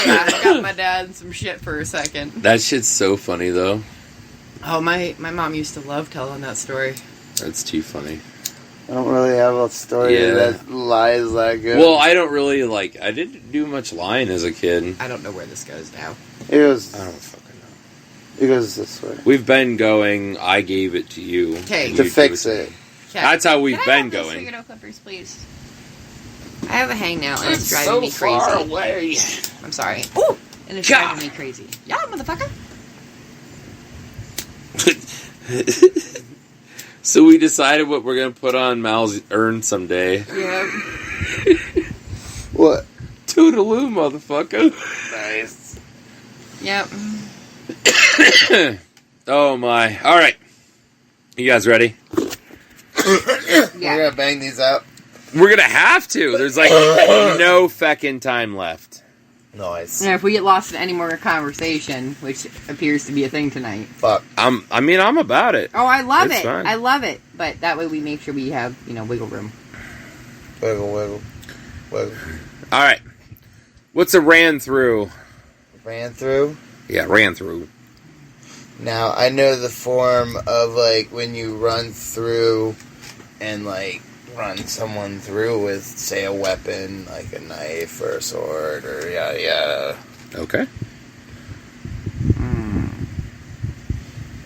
yeah, I got my dad in some shit for a second. That shit's so funny, though. Oh, my mom used to love telling that story. That's too funny. I don't really have a story that lies that good. Well, I don't really, I didn't do much lying as a kid. I don't know where this goes now. I don't fucking know. It goes this way. We've been going, I gave it to you. Okay. To fix it. That's how we've been going. Can I have those Figaro clippers, please? I have a hangnail and it's driving me crazy. Far away. I'm sorry. Ooh! And it's driving me crazy. Yeah, motherfucker! So we decided what we're going to put on Mal's urn someday. Yeah. What? Toodaloo, motherfucker. Nice. Yep. Oh my. Alright. You guys ready? We're going to bang these out. We're going to have to. There's no feckin' time left. Nice. And if we get lost in any more conversation, which appears to be a thing tonight. Fuck. I'm about it. Oh, I love It's it. fine. I love it. But that way we make sure we have, wiggle room. Wiggle. Alright. What's a ran through? Ran through? Yeah, ran through. Now, I know the form of, when you run through and, run someone through with, say, a weapon, like a knife or a sword or yada. Okay.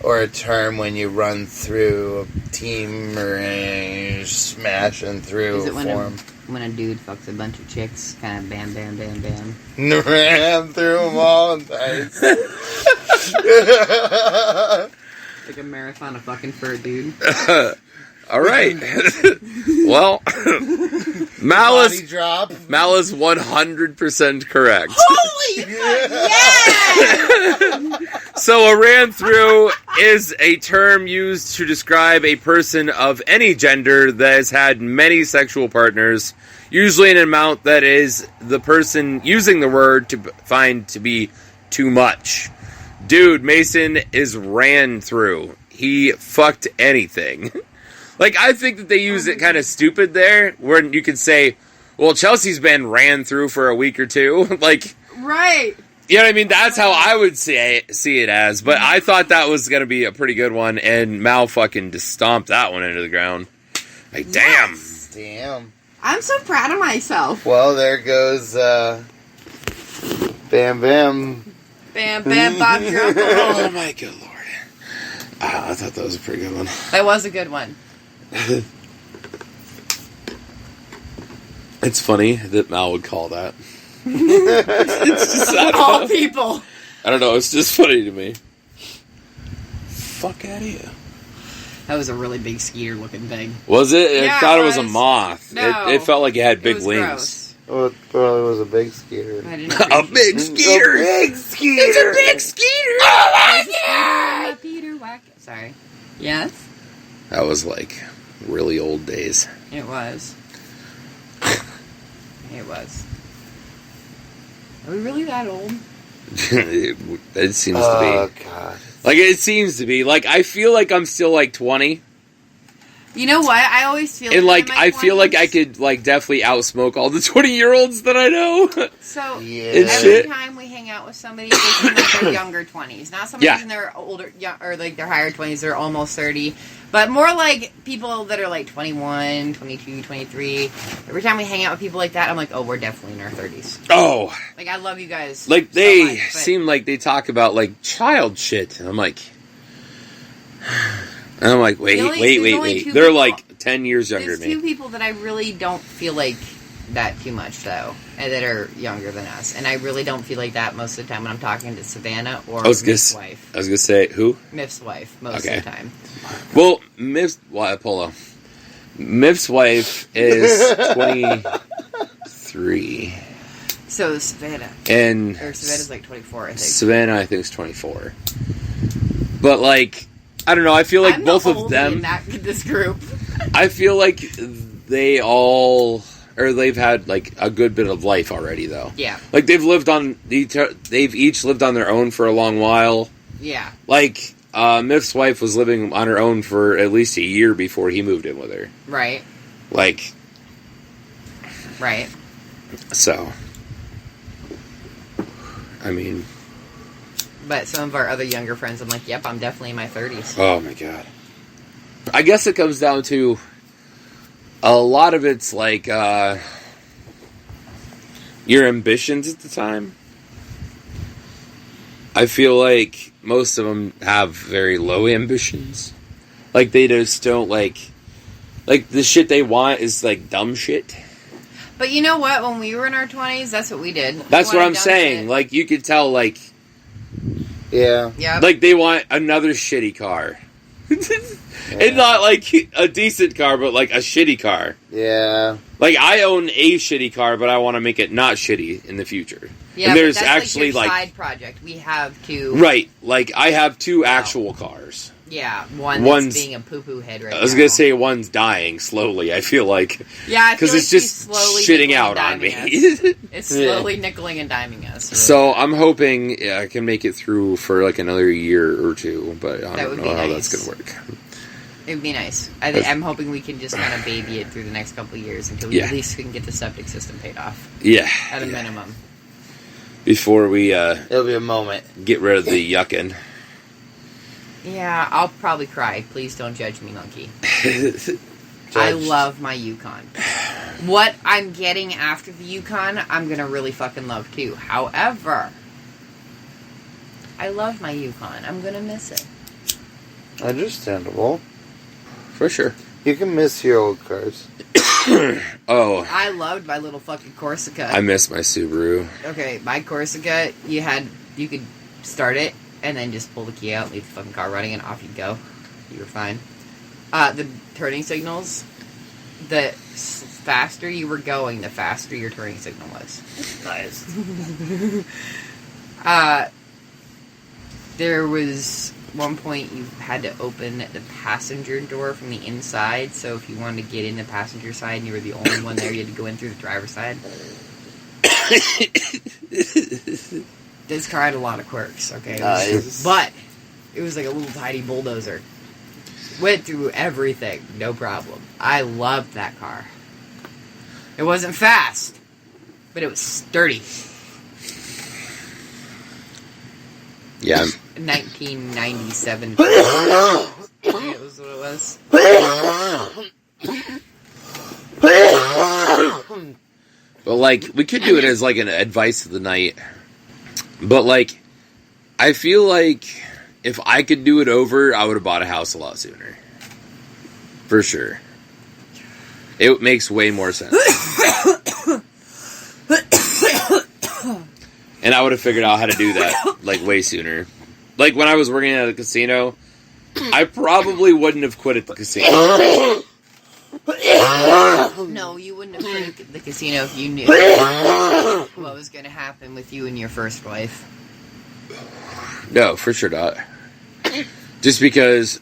Or a term when you run through a team or smashing through Is it a form. when a dude fucks a bunch of chicks, kind of bam, bam, bam, bam? Ran through them all. Nice. Like a marathon of fucking fur, dude. All right. Well, Mal is 100% correct. Holy fuck, yes! So a ran through is a term used to describe a person of any gender that has had many sexual partners, usually an amount that is the person using the word to find to be too much. Dude, Mason is ran through. He fucked anything. Like, I think that they use it kind of stupid there, where you could say, well, Chelsea's been ran through for a week or two. Like, right. You know what I mean? That's how I would see it as. But I thought that was going to be a pretty good one, and Mal fucking just stomped that one into the ground. Like, damn. Yes. Damn. I'm so proud of myself. Well, there goes, Bam Bam. Bam, bam, Bob, your uncle. Oh, my good lord. I thought that was a pretty good one. That was a good one. It's funny that Mal would call that. It's just, all people. I don't know. It's just funny to me. Fuck out of here. That was a really big skeeter-looking thing. Was it? Yeah, I thought it was a moth. No. It felt like it had big was wings. gross. Well, it probably was a big skeeter. I didn't A big skeeter. A big skeeter. It's a big skeeter. Oh my god! Peter Wack. Sorry. Yes? That was like really old days. It was. It was. Are we really that old? It seems to Oh, be. God. Like, it seems to be. Like, I feel like I'm still like 20. You know what? I always feel And like like, I feel like I could like definitely outsmoke all the 20-year-olds that I know. So Yeah. It's every shit. time we hang out with somebody, they seem like their younger 20s. Not somebody Yeah. in their older, or like their higher 20s, they're almost 30. But more like people that are like 21, 22, 23. Every time we hang out with people like that, I'm like, oh, we're definitely in our 30s. Oh, Like, I love you guys. like so they much, but- seem like they talk about like child shit. And I'm like, wait. There's only two They're people- like 10 years younger There's than me. two people that I really don't feel like that too much, though, and that are younger than us. And I really don't feel like that most of the time when I'm talking to Savannah or Miff's wife. I was gonna say who? Miff's wife, most Okay. of the time. Well, Miff's wife is 23, So is Savannah. and Or Savannah's like 24, I think. Savannah I think is 24. But like, I don't know. I feel like I'm both the of oldie them. in this group. I feel like they all, or they've had like a good bit of life already, though. Yeah. Like they've each lived on their own for a long while. Yeah. Like Miff's wife was living on her own for at least a year before he moved in with her. Right. Like, Right. so. I mean. But some of our other younger friends, I'm like, yep, I'm definitely in my 30s. Oh my god. I guess it comes down to a lot of it's like your ambitions at the time. I feel like most of them have very low ambitions. Like they just don't like the shit they want is like dumb shit. But you know what? When we were in our 20s, that's what we did. That's We what wanted I'm dumb saying. shit. Like you could tell like Yeah. Yep. like they want another shitty car. And not like a decent car, but like a shitty car. Yeah. Like I own a shitty car, but I want to make it not shitty in the future. Yeah, and there's but that's actually like, your side project. We have to right. Like I have two actual cars. Yeah, One's- one's being a poo-poo head right now. I was gonna say one's dying slowly. I feel like yeah, because like it's just slowly shitting nickel out and on me. diming us. It's slowly nickeling and diming us. Really. So I'm hoping I can make it through for like another year or two, but I That don't would know be how nice. that's gonna work. It would be nice. I'm hoping we can just kind of baby it through the next couple of years until we Yeah. at least can get the septic system paid off Yeah, at a minimum. before we It'll be a moment. get rid of the yucking. Yeah, I'll probably cry. Please don't judge me, monkey. I love my Yukon. What I'm getting after the Yukon, I'm gonna really fucking love too. However, I love my Yukon. I'm gonna miss it. Understandable. For sure. You can miss your old cars. Oh, I loved my little fucking Corsica. I miss my Subaru. Okay, my Corsica, you could start it and then just pull the key out, leave the fucking car running, and off you go. You were fine. The turning signals, the faster you were going, the faster your turning signal was. Nice. There was one point you had to open the passenger door from the inside, so if you wanted to get in the passenger side and you were the only one there, you had to go in through the driver's side. This car had a lot of quirks, okay? Nice. But it was like a little tiny bulldozer. Went through everything, no problem. I loved that car. It wasn't fast, but it was sturdy. Yeah. 1997. That was what it was. But, like, we could do it as, like, an advice of the night. But, like, I feel like if I could do it over, I would have bought a house a lot sooner. For sure. It makes way more sense. And I would have figured out how to do that, like, way sooner. Like, when I was working at a casino, I probably wouldn't have quit at the casino. No, you wouldn't have quit at the casino if you knew what was going to happen with you and your first wife. No, for sure not. Just because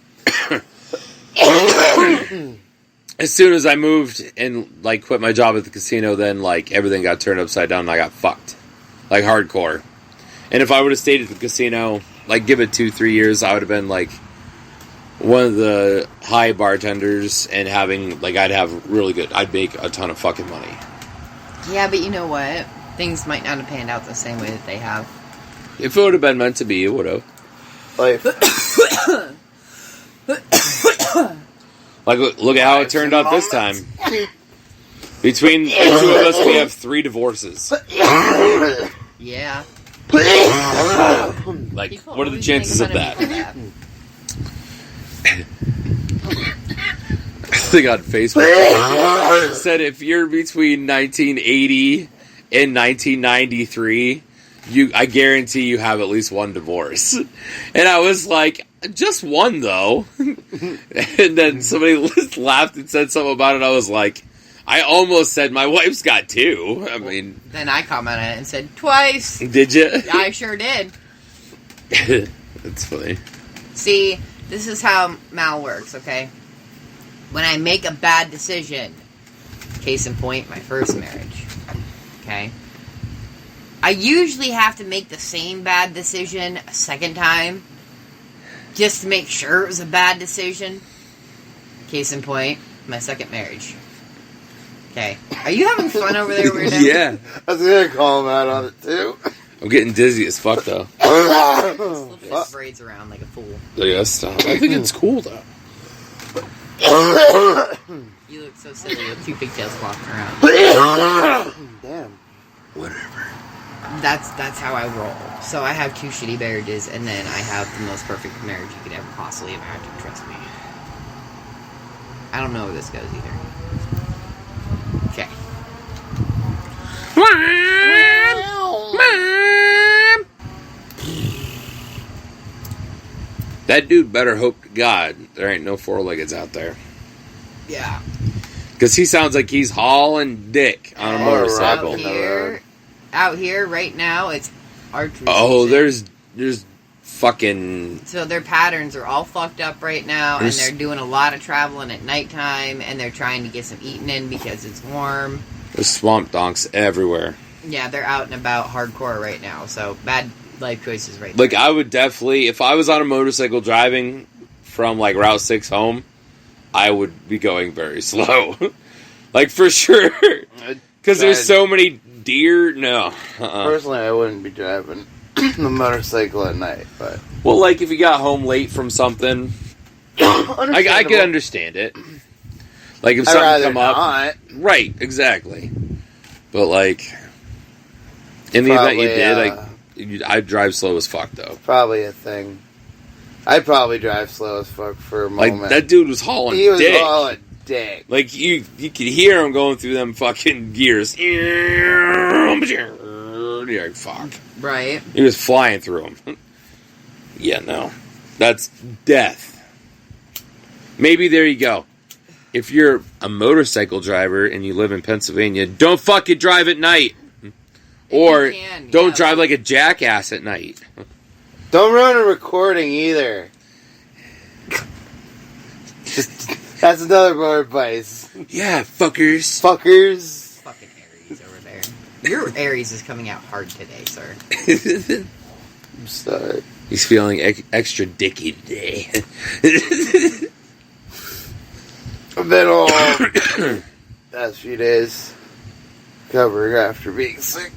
as soon as I moved and, like, quit my job at the casino, then, like, everything got turned upside down and I got fucked. Like, hardcore. And if I would have stayed at the casino, like, give it 2-3 years, I would have been, like, one of the high bartenders and having, like, I'd make a ton of fucking money. Yeah, but you know what? Things might not have panned out the same way that they have. If it would have been meant to be, it would have. Life. Like, look at how it turned out this time. Between the two of us, we have 3 divorces. Yeah. Like, People what are the always chances make of fun that? me for I think on Facebook it said if you're between 1980 and 1993, I guarantee you have at least one divorce. And I was like, just one though. And then somebody laughed and said something about it. I was like, I almost said my wife's got 2. I mean, Then I commented and said, twice. did you? I sure did. That's funny. See, this is how Mal works, okay? When I make a bad decision, case in point, my first marriage, okay? I usually have to make the same bad decision a second time, just to make sure it was a bad decision. Case in point, my second marriage. Okay. Are you having fun over there, weirdo? Yeah. I was gonna call him out on it too. I'm getting dizzy as fuck though. Flip his braids around like a fool. Yeah, stop. I think it's cool though. You look so silly with 2 pigtails flopping around. Damn. Whatever. That's how I roll. So I have 2 shitty marriages, and then I have the most perfect marriage you could ever possibly imagine. Trust me. I don't know where this goes either. Okay. That dude better hope to God there ain't no 4-leggeds out there. Yeah. Because he sounds like he's hauling dick on a motorcycle. Out here, right now, it's archery Oh, season. there's fucking... So their patterns are all fucked up right now, and they're doing a lot of traveling at nighttime, and they're trying to get some eating in because it's warm. There's swamp donks everywhere. Yeah, they're out and about hardcore right now, so bad life choices right Like, there. I would definitely... If I was on a motorcycle driving from, like, Route 6 home, I would be going very slow. Like, for sure. Because there's so many deer. No. Personally, I wouldn't be driving the motorcycle at night, but... Well, like, if you got home late from something, I could understand it. Like, if something come up... Not. Right, exactly. But, like, in the event you did, I'd drive slow as fuck, though. Probably a thing. I'd probably drive slow as fuck for a moment. Like, that dude was hauling He was dick. hauling dick. Like, you could hear him going through them fucking gears. You're like, fuck. Right. He was flying through them. Yeah, no. That's death. Maybe there you go. If you're a motorcycle driver and you live in Pennsylvania, don't fucking drive at night. Or don't drive like a jackass at night. Don't ruin a recording either. That's another more advice. Yeah, fuckers. Fuckers. Fucking Aries over there. Your Aries is coming out hard today, sir. I'm sorry. He's feeling extra dicky today. I've been all past few days covering after being sick.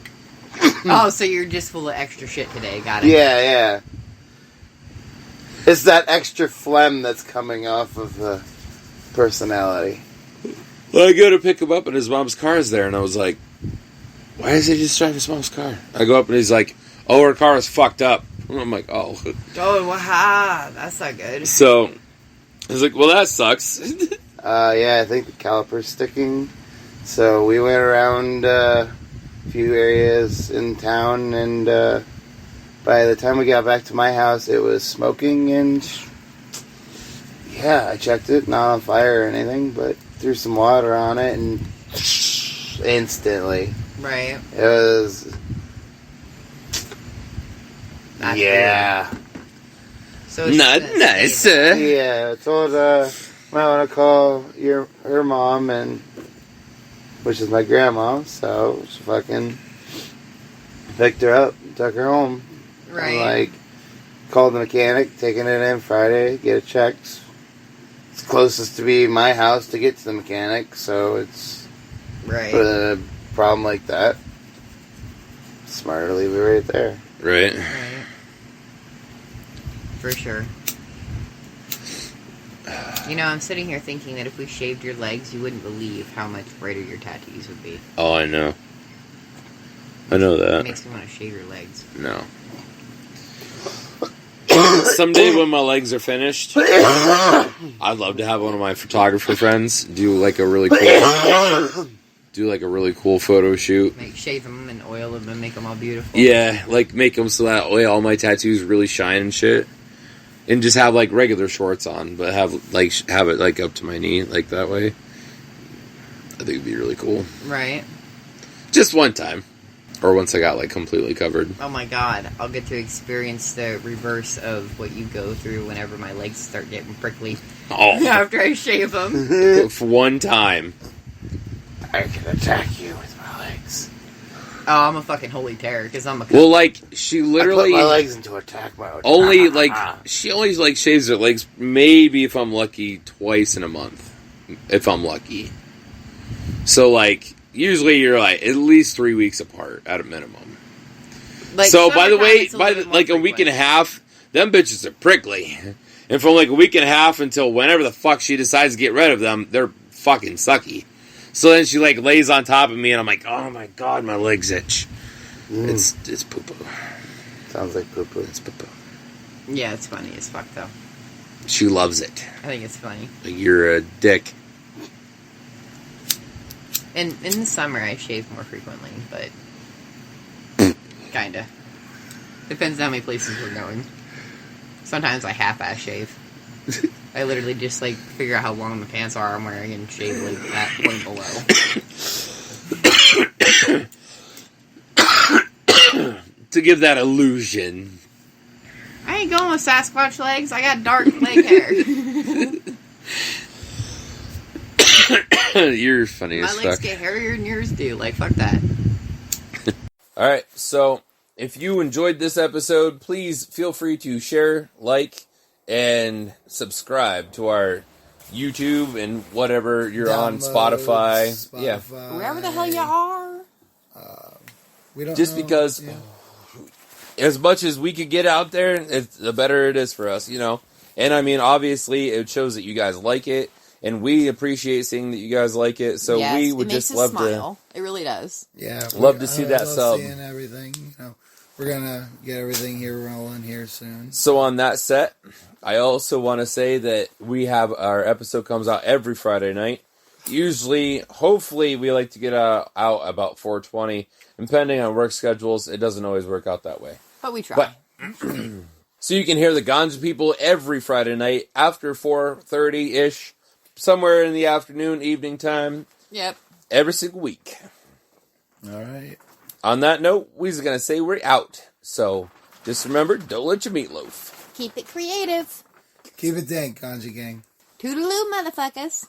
Oh, so you're just full of extra shit today. Got it. Yeah. It's that extra phlegm that's coming off of the personality. Well, I go to pick him up and his mom's car is there, and I was like, why does he just drive his mom's car? I go up and he's like, oh, her car is fucked up. And I'm like, oh. Oh, wow. That's not good. So, I was like, well, that sucks. Yeah, I think the caliper's sticking. So we went around a few areas in town, and by the time we got back to my house, it was smoking, and yeah, I checked it, not on fire or anything, but threw some water on it, and instantly. Right. It was... Not yeah. Good. So Not nice, sir. Yeah, I told might want to call her mom, and which is my grandma, so she fucking picked her up, took her home. Right. And, like, called the mechanic, taking it in Friday, get it checked. It's closest to be my house to get to the mechanic, so it's right. for a problem like that, smarter to leave it right there. Right. For sure. You know, I'm sitting here thinking that if we shaved your legs, you wouldn't believe how much brighter your tattoos would be. Oh, I know. I know that. It makes me want to shave your legs. No. Someday when my legs are finished, I'd love to have one of my photographer friends do like a really cool photo shoot. Like shave them and oil them and make them all beautiful. Yeah, like make them so that way all my tattoos really shine and shit. And just have like regular shorts on, but have it like up to my knee, like that way. I think it'd be really cool. Right. Just one time. Or once I got like completely covered. Oh my god, I'll get to experience the reverse of what you go through whenever my legs start getting prickly. Oh. After I shave them. For one time. I can attack you with my legs. Oh, I'm a fucking holy terror, because I'm a... Well, like, she literally... I put my legs into attack mode. Only, like, she only, like, shaves her legs, maybe, if I'm lucky, twice in a month. If I'm lucky. So, like, usually you're, like, at least 3 weeks apart, at a minimum. Like, so, by the way, like a week and a half, them bitches are prickly. And from, like, a week and a half until whenever the fuck she decides to get rid of them, they're fucking sucky. So then she, like, lays on top of me, and I'm like, oh my god, my legs itch. It's poo-poo. Sounds like poo-poo. It's poo-poo. Yeah, it's funny as fuck, though. She loves it. I think it's funny. You're a dick. And in the summer, I shave more frequently, but... kinda. Depends on how many places we're going. Sometimes I half-ass shave. I literally just, like, figure out how long the pants are I'm wearing and shave, like, that point below. To give that illusion. I ain't going with Sasquatch legs. I got dark leg hair. You're funny as My fuck. legs get hairier than yours do. Like, fuck that. Alright, so if you enjoyed this episode, please feel free to share, like, and subscribe to our YouTube and whatever you're on, Spotify. Yeah. Wherever the hell you are. We don't Just know. because as much as we could get out there, the better it is for us, you know. And I mean, obviously, it shows that you guys like it, and we appreciate seeing that you guys like it. So yes, we would it makes just us love smile. It really does. Yeah, love to see that love sub. Seeing everything, you know, we're gonna get everything here rolling here soon. So on that set, I also want to say that we have our episode comes out every Friday night. Usually, hopefully, we like to get out about 4:20. Depending on work schedules, it doesn't always work out that way. But we try. But So you can hear the Ganja People every Friday night after 4:30-ish, somewhere in the afternoon, evening time. Yep. Every single week. All right. On that note, we're going to say we're out. So just remember, don't let your meatloaf. Keep it creative. Keep it dank, Ganja Gang. Toodaloo, motherfuckers.